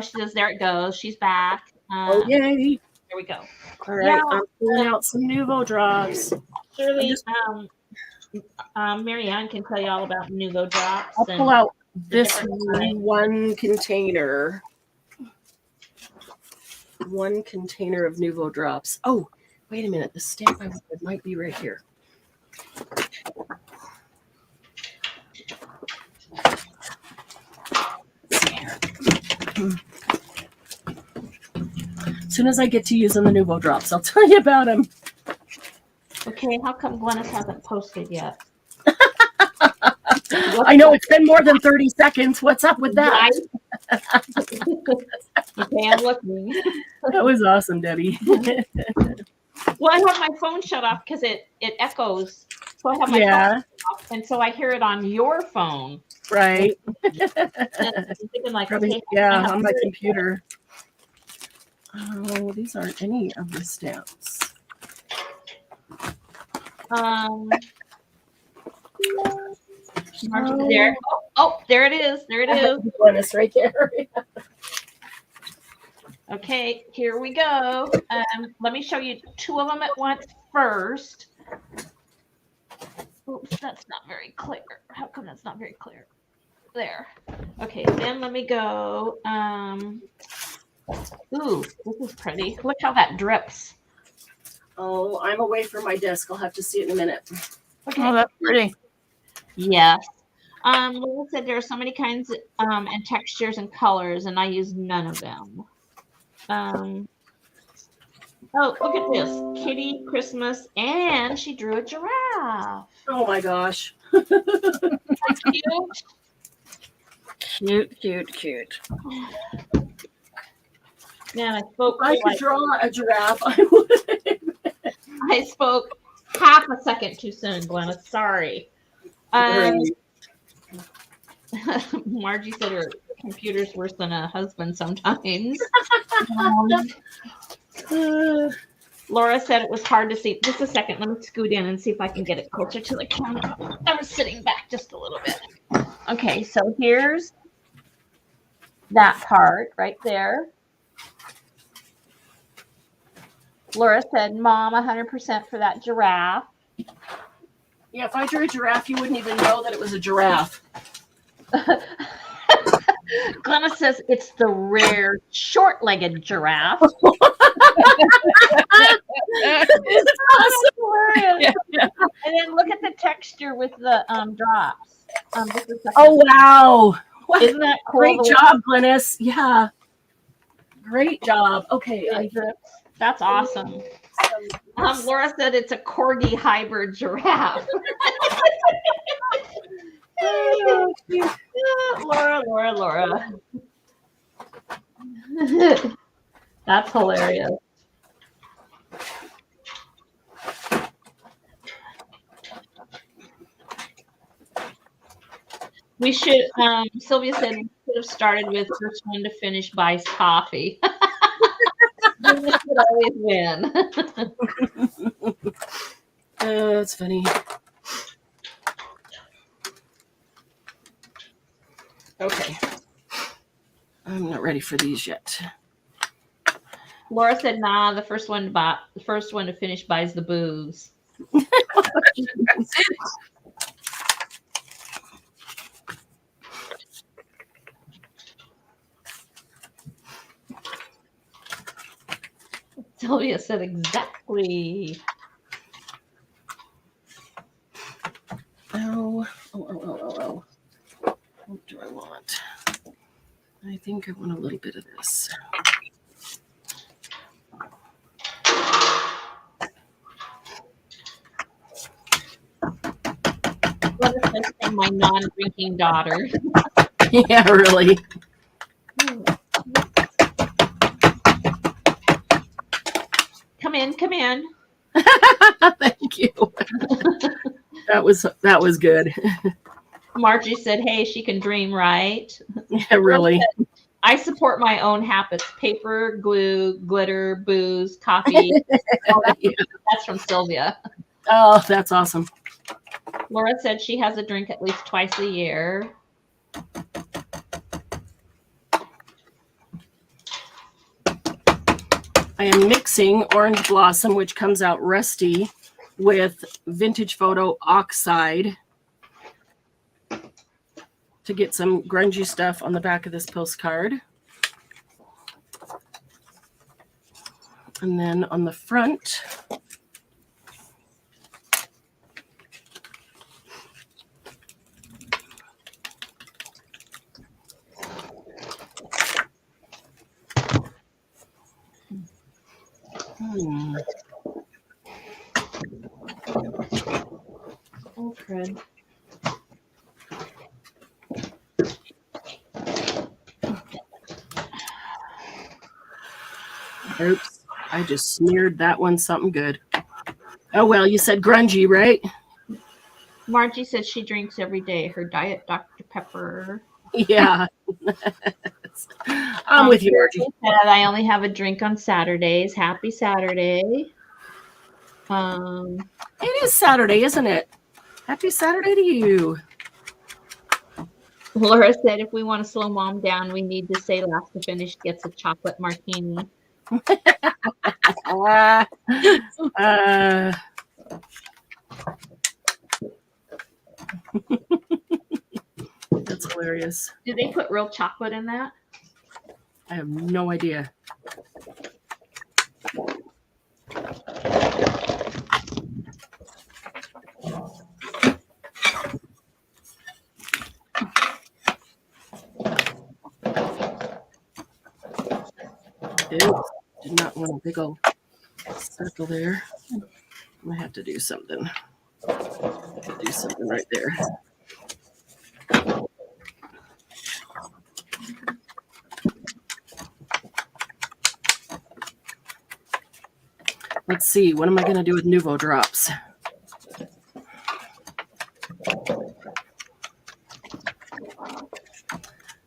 She says there it goes. She's back. Oh, yay. There we go. All right. I'm pulling out some Nuvo drops. Surely, Marianne can tell you all about Nuvo drops. I'll pull out this one container. One container of Nuvo drops. Oh, wait a minute. The stamp I wanted might be right here. As soon as I get to using the Nuvo drops, I'll tell you about them. Okay, how come Glennis hasn't posted yet? I know it's been more than 30 seconds. What's up with that? Okay, I'm looking. That was awesome, Debbie. Well, I have my phone shut off because it echoes. So I have my phone off, and so I hear it on your phone. Right. Thinking like, probably, on my computer. Oh, these aren't any of the stamps. Margie, there. Oh, there it is. There it is. Glennis right there. Okay, here we go. Let me show you two of them at once first. Oops, that's not very clear. How come that's not very clear? There. Okay, then let me go. Ooh, this is pretty. Look how that drips. Oh, I'm away from my desk. I'll have to see it in a minute. Okay. Oh, that's pretty. Yes. Lula said there are so many kinds and textures and colors, and I use none of them. Oh, look at this. Kitty, Christmas, and she drew a giraffe. Oh my gosh. That's cute. Cute. Man, I spoke. If I could draw a giraffe, I would. I spoke half a second too soon, Glenna. Sorry. Margie said her computer's worse than a husband sometimes. Laura said it was hard to see. Just a second. Let me scoot in and see if I can get it closer to the camera. I was sitting back just a little bit. Okay, so here's that part right there. Laura said, Mom, 100% for that giraffe. Yeah, if I drew a giraffe, you wouldn't even know that it was a giraffe. Glenna says it's the rare short-legged giraffe. It's awesome. Yeah. And then look at the texture with the drops. Oh, wow. What? Isn't that cool? Great job, Glennis. Yeah. Great job. Okay. That's awesome. Laura said it's a corgi hybrid giraffe. Laura. That's hilarious. We should, Sylvia said we should have started with first one to finish buys coffee. We should always win. That's funny. Okay. I'm not ready for these yet. Laura said, "Nah, the first one to finish buys the booze." That's it. Sylvia said, "Exactly." Oh. What do I want? I think I want a little bit of this. What is this from my non-drinking daughter? Yeah, really. Come in. Thank you. That was good. Margie said, "Hey, she can dream, right?" Yeah, really. I support my own habits: paper, glue, glitter, booze, coffee. That's from Sylvia. Oh, that's awesome. Laura said she has a drink at least twice a year. I am mixing Orange Blossom, which comes out rusty, with Vintage Photo Oxide to get some grungy stuff on the back of this postcard. And then on the front, Oh, Fred. Oops, I just smeared that one something good. Oh, well, you said grungy, right? Margie said she drinks every day her Diet Dr. Pepper. Yeah. I'm with you, Margie. Said, I only have a drink on Saturdays. Happy Saturday. It is Saturday, isn't it? Happy Saturday to you. Laura said, if we want to slow mom down, we need to say last to finish gets a chocolate martini. That's hilarious. Do they put real chocolate in that? I have no idea. Ew, did not want a big old circle there. I have to do something. Do something right there. Let's see, what am I going to do with Nuvo drops?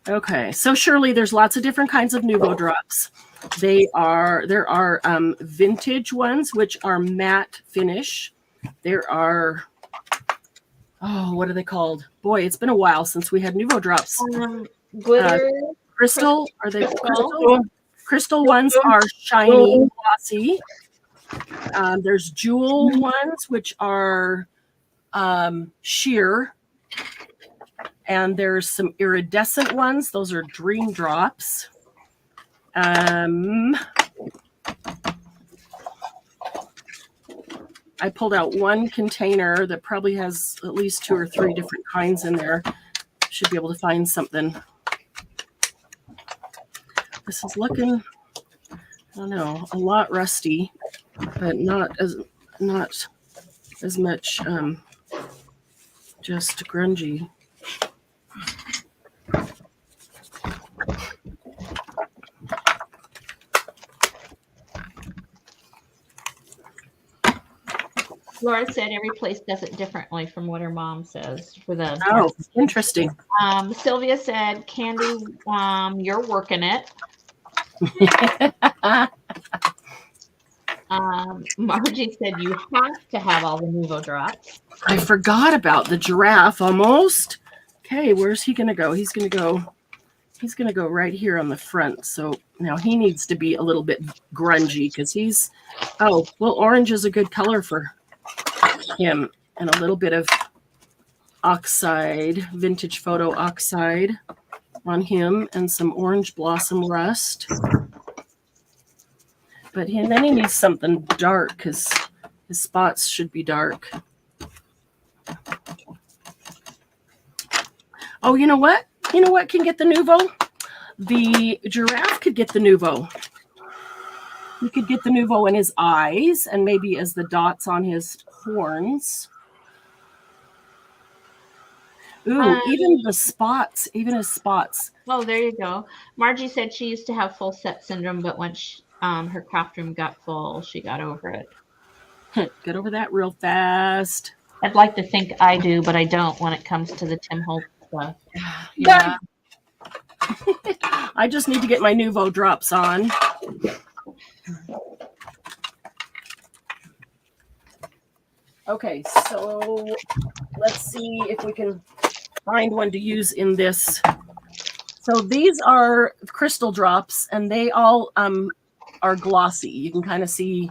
Okay, so surely there's lots of different kinds of Nuvo drops. There are vintage ones, which are matte finish. There are, what are they called? Boy, it's been a while since we had Nuvo drops. Glitter. Crystal, are they crystal? Crystal ones are shiny, glossy. There's jewel ones, which are sheer. And there's some iridescent ones. Those are dream drops. I pulled out one container that probably has at least 2 or 3 different kinds in there. Should be able to find something. This is looking, I don't know, a lot rusty, but not as much just grungy. Laura said every place does it differently from what her mom says for the. Oh, interesting. Sylvia said, Candy, you're working it. Margie said you have to have all the Nuvo drops. I forgot about the giraffe almost. Okay, where's he gonna go? He's gonna go right here on the front. So now he needs to be a little bit grungy because orange is a good color for him, and a little bit of oxide, vintage photo oxide on him, and some orange blossom rust. But then he needs something dark because his spots should be dark. Oh, you know what? You know what can get the Nuvo? The giraffe could get the Nuvo. He could get the Nuvo in his eyes and maybe as the dots on his horns. Ooh, even his spots. Oh, there you go. Margie said she used to have full set syndrome, but once her craft room got full, she got over it. Get over that real fast. I'd like to think I do, but I don't when it comes to the Tim Holtz stuff. Yeah. I just need to get my Nuvo drops on. Okay, so let's see if we can find one to use in this. So these are crystal drops, and they all are glossy. You can kind of see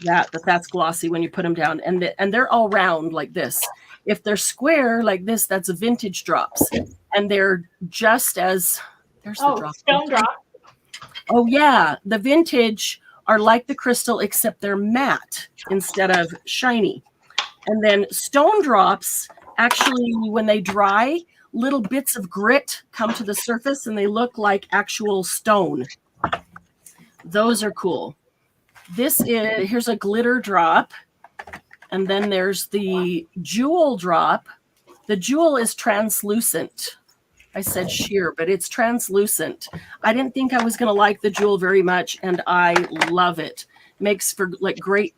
that's glossy when you put them down, and they're all round like this. If they're square like this, that's a vintage drops, and they're just as there's the drop. Stone drop. Oh yeah, the vintage are like the crystal except they're matte instead of shiny. And then stone drops, actually, when they dry, little bits of grit come to the surface and they look like actual stone. Those are cool. Here's a glitter drop. And then there's the jewel drop. The jewel is translucent. I said sheer, but it's translucent. I didn't think I was going to like the jewel very much, and I love it. Makes for like great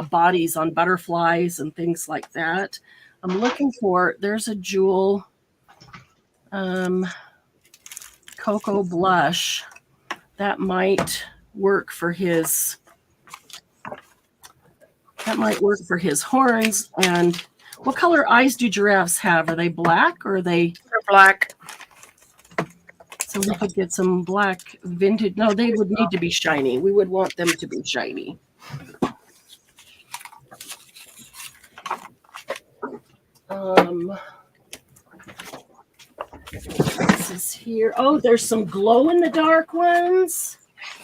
bodies on butterflies and things like that. I'm looking for, there's a jewel cocoa blush that might work for his horns. And what color eyes do giraffes have? Are they black or are they black. So we could get some black vintage. No, they would need to be shiny. We would want them to be shiny. This is here. Oh, there's some glow in the dark ones.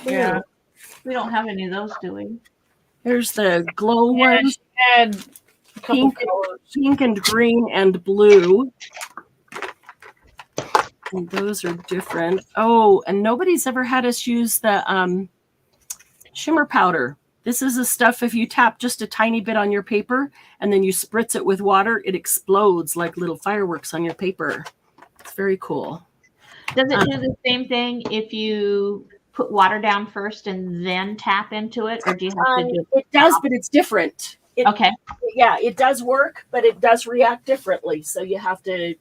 Yeah. We don't have any of those, do we? There's the glow ones. She had a couple Pink and green and blue. And those are different. Oh, and nobody's ever had us use the shimmer powder. This is the stuff, if you tap just a tiny bit on your paper and then you spritz it with water, it explodes like little fireworks on your paper. It's very cool. Does it do the same thing if you put water down first and then tap into it? Or do you have to do it? It does, but it's different. Okay. Yeah, it does work, but it does react differently. So you have to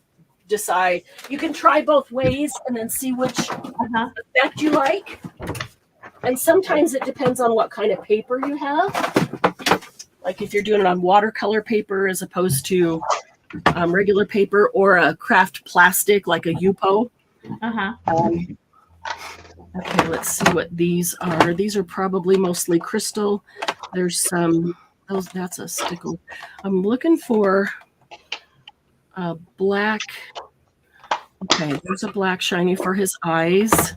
decide. You can try both ways and then see which effect you like. And sometimes it depends on what kind of paper you have. Like if you're doing it on watercolor paper as opposed to regular paper, or a craft plastic like a Yupo. Okay, let's see what these are. These are probably mostly crystal. There's some, that's a stickle. I'm looking for a black. Okay, there's a black shiny for his eyes.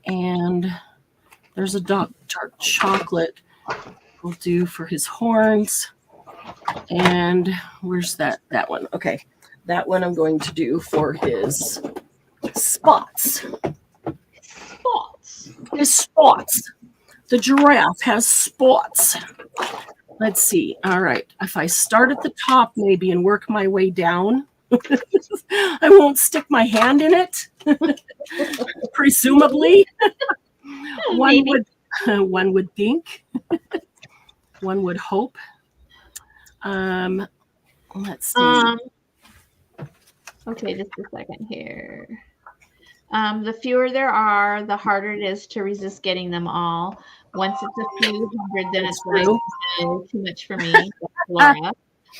And there's a dark chocolate will do for his horns. And where's that one? Okay, that one I'm going to do for his spots. His spots. The giraffe has spots. Let's see. All right. If I start at the top maybe and work my way down, I won't stick my hand in it. Presumably. One would think. One would hope. Let's see. Okay, just a second here. The fewer there are, the harder it is to resist getting them all. Once it's a few hundred, then it's like, oh, too much for me. Laura.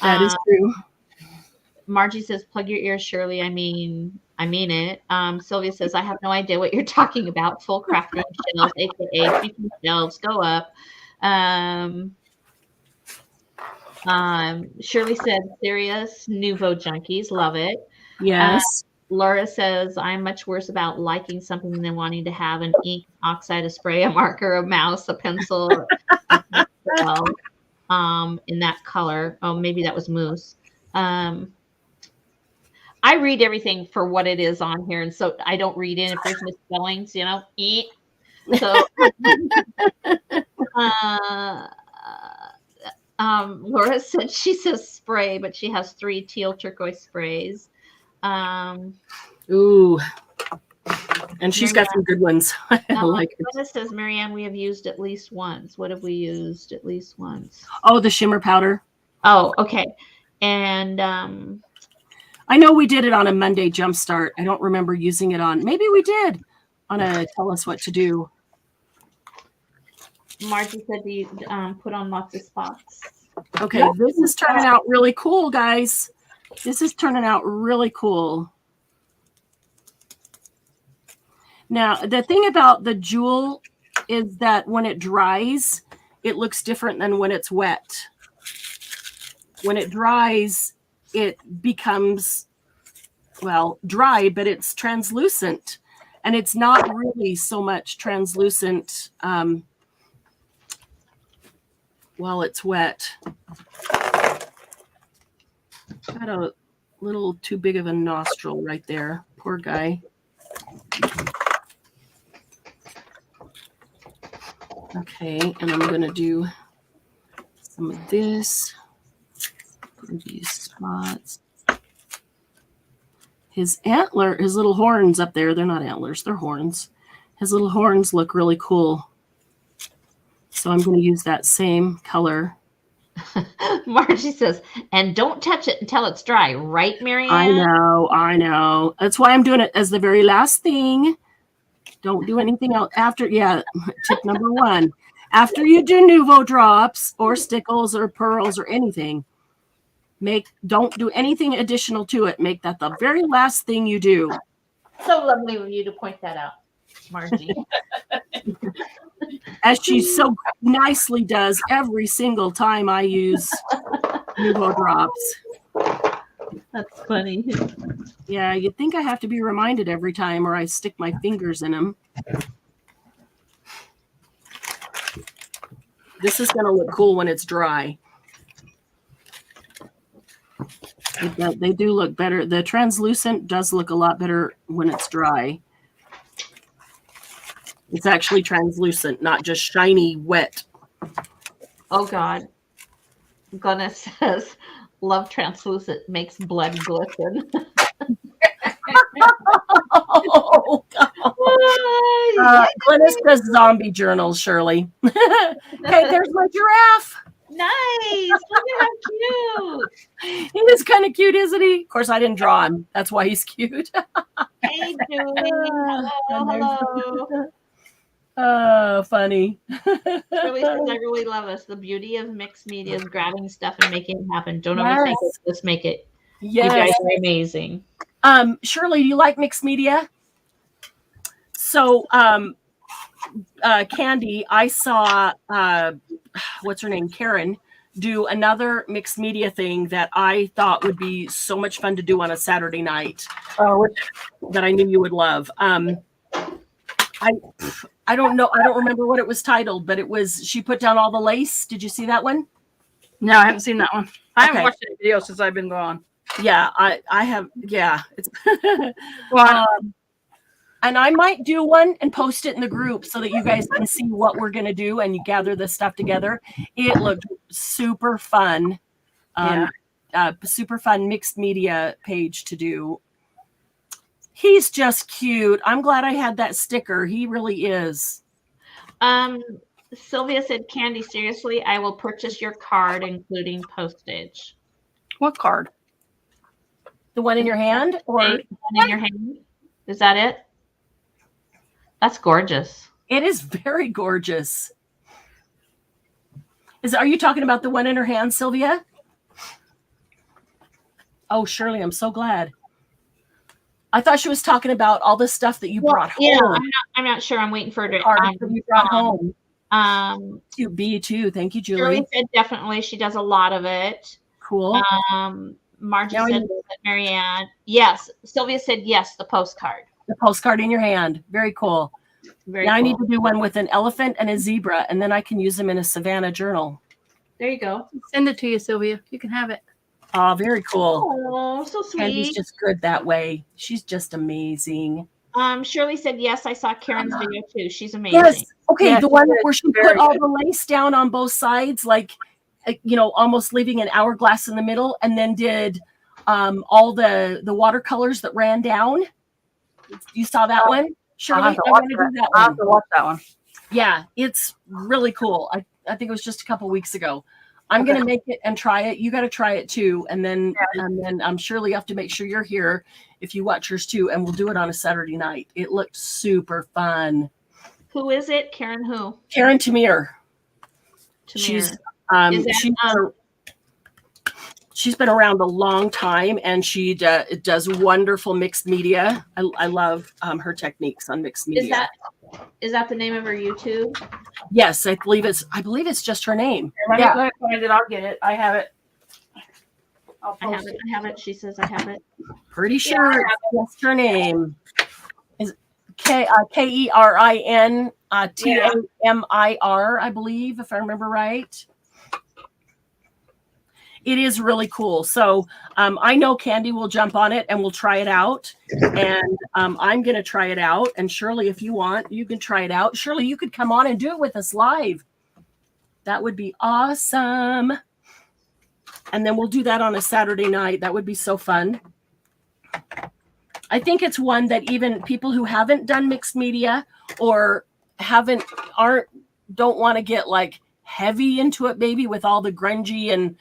That is true. Margie says, plug your ears, Shirley. I mean it. Sylvia says, I have no idea what you're talking about. Full crafting shelves, aka feature shelves, go up. Shirley said, serious Nouveau junkies, love it. Yes. Laura says, I'm much worse about liking something than wanting to have an ink, oxide, a spray, a marker, a mouse, a pencil, in that color. Oh, maybe that was mousse. I read everything for what it is on here, and so I don't read in if there's misspellings, you know. So Laura said she says spray, but she has 3 teal turquoise sprays. Ooh. And she's got some good ones. I like it. Linda says, Marianne, we have used at least once. What have we used at least once? Oh, the shimmer powder. Oh, okay. And I know we did it on a Monday Jumpstart. I don't remember using it on. Maybe we did on a Tell Us What to Do. Margie said you put on lots of spots. Okay, this is turning out really cool, guys. This is turning out really cool. Now, the thing about the jewel is that when it dries, it looks different than when it's wet. When it dries, it becomes, well, dry, but it's translucent. And it's not really so much translucent while it's wet. Got a little too big of a nostril right there. Poor guy. Okay, and I'm going to do some of this. These spots. His little horns up there, they're not antlers, they're horns. His little horns look really cool. So I'm going to use that same color. Margie says, and don't touch it until it's dry, right, Marianne? I know. That's why I'm doing it as the very last thing. Don't do anything else after. Yeah, tip number 1. After you do Nouveau drops or stickles or pearls or anything, Don't do anything additional to it. Make that the very last thing you do. So lovely of you to point that out, Margie. As she so nicely does every single time I use Nuvo drops. That's funny. Yeah, you'd think I have to be reminded every time or I stick my fingers in them. This is going to look cool when it's dry. They do look better. The translucent does look a lot better when it's dry. It's actually translucent, not just shiny, wet. Oh, God. Glenna says, love translucent, makes blood glisten. Oh, God. Glennis does zombie journals, Shirley. Okay, there's my giraffe. Nice. Look at how cute. He is kind of cute, isn't he? Of course, I didn't draw him. That's why he's cute. Hey, Julie. Hello. Oh, funny. Shirley says, I really love us. The beauty of mixed media is grabbing stuff and making it happen. Don't overthink it. Let's make it. Yes. You guys are amazing. Shirley, do you like mixed media? So, Candy, I saw, what's her name? Karen, do another mixed media thing that I thought would be so much fun to do on a Saturday night. That I knew you would love. I don't know. I don't remember what it was titled, but she put down all the lace. Did you see that one? No, I haven't seen that one. I haven't watched any video since I've been gone. Yeah, I have. Yeah. It's Well, and I might do one and post it in the group so that you guys can see what we're going to do and you gather this stuff together. It looked super fun. Super fun mixed media page to do. He's just cute. I'm glad I had that sticker. He really is. Sylvia said, Candy, seriously, I will purchase your card, including postage. what card? The one in your hand? Or The one in your hand? Is that it? That's gorgeous. it is very gorgeous. Are you talking about the one in her hand, Sylvia? Oh, Shirley, I'm so glad. I thought she was talking about all the stuff that you brought home. Yeah, I'm not sure. I'm waiting for her to. You brought home. To B too. Thank you, Julie. Shirley said definitely. She does a lot of it. Cool. Margie said Marianne. Yes. Sylvia said yes. The postcard. The postcard in your hand. Very cool. Very now cool. I need to do one with an elephant and a zebra, and then I can use them in a Savannah journal. There you go. Send it to you, Sylvia. You can have it. Oh, very cool. Oh, so sweet. Candy's just good that way. She's just amazing. Shirley said yes. I saw Karen's video too. She's amazing. Yes. Okay, Yeah, the one where she put all good. the lace down on both sides, like almost leaving an hourglass in the middle, and then did all the watercolors that ran down. You saw that one? Shirley, I want to do that I'll one. have to watch that one. Yeah, it's really cool. I think it was just a couple weeks ago. I'm gonna make it and try it. You got to try it too, and then I'm surely have to make sure you're here if you watch yours too, and we'll do it on a Saturday night. It looked super fun. Who is it? Karen who? Karen Tamir. Tamir. She's been around a long time, and she does wonderful mixed media. I love her techniques on mixed media. Is that the name of her YouTube? Yes, I believe it's just her name. Let me find it. I'll get it. I have it. I have it. She says I have it. Pretty sure it's just her name. Is Kerin Tamir, I believe, if I remember right. It is really cool. So I know Candy will jump on it and we'll try it out. And I'm going to try it out. And Shirley, if you want, you can try it out. Shirley, you could come on and do it with us live. That would be awesome. And then we'll do that on a Saturday night. That would be so fun. I think it's one that even people who haven't done mixed media or don't want to get like heavy into it, maybe with all the grungy and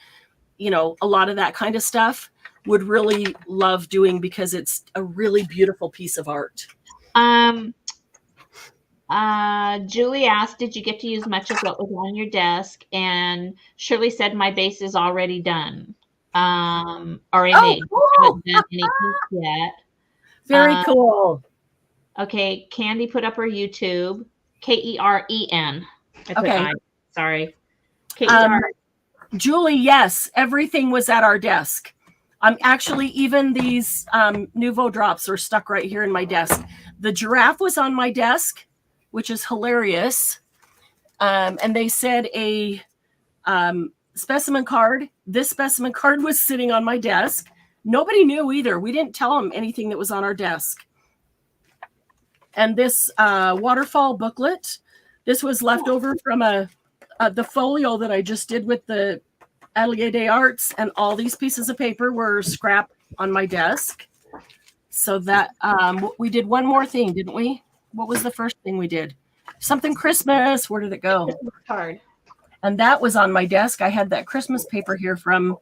a lot of that kind of stuff, would really love doing, because it's a really beautiful piece of art. Julie asked, did you get to use much of what was on your desk? And Shirley said, my base is already done. already Oh, made. cool. Haven't done anything yet. Very cool. Okay, Candy put up her YouTube. Keren. I put Okay. I. Sorry. Ker. Julie, yes, everything was at our desk. Actually, even these Nouveau drops are stuck right here in my desk. The giraffe was on my desk, which is hilarious. And they said a specimen card. This specimen card was sitting on my desk. Nobody knew either. We didn't tell them anything that was on our desk. And this waterfall booklet, this was left over from the folio that I just did with the Atelier des Arts, and all these pieces of paper were scrap on my desk. So that we did one more thing, didn't we? What was the first thing we did? Something Christmas. Where did it go? Christmas card. And that was on my desk. I had that Christmas paper here from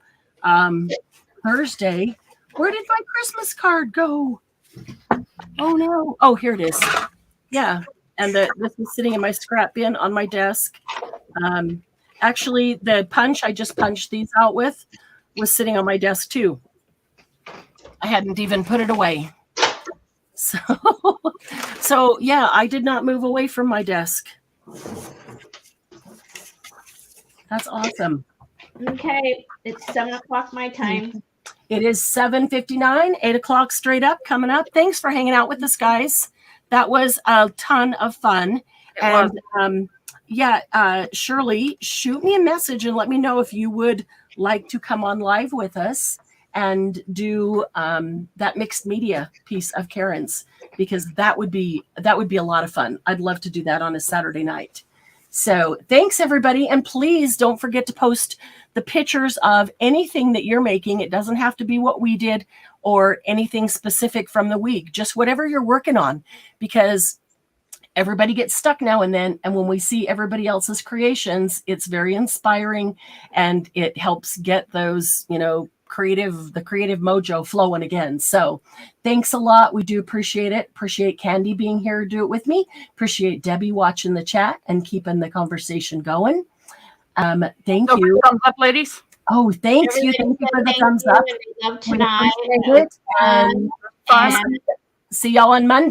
Thursday. Where did my Christmas card go? Oh no. Oh, here it is. Yeah. And this was sitting in my scrap bin on my desk. Actually, the punch I just punched these out with was sitting on my desk too. I hadn't even put it away. So yeah, I did not move away from my desk. That's awesome. Okay, it's 7:00 my time. It is 7:59, 8 o'clock straight up coming up. Thanks for hanging out with us, guys. That was a ton of fun. Shirley, shoot me a message and let me know if you would like to come on live with us and do that mixed media piece of Karen's, because that would be a lot of fun. I'd love to do that on a Saturday night. So thanks, everybody. And please don't forget to post the pictures of anything that you're making. It doesn't have to be what we did or anything specific from the week, just whatever you're working on, because everybody gets stuck now and then. And when we see everybody else's creations, it's very inspiring and it helps get those, the creative mojo flowing again. So thanks a lot. We do appreciate it. Appreciate Candy being here to do it with me. Appreciate Debbie watching the chat and keeping the conversation going. Thank you. Thumbs up, ladies. Oh, thanks you. Thank you for the thumbs up. Love tonight. And see y'all on Monday.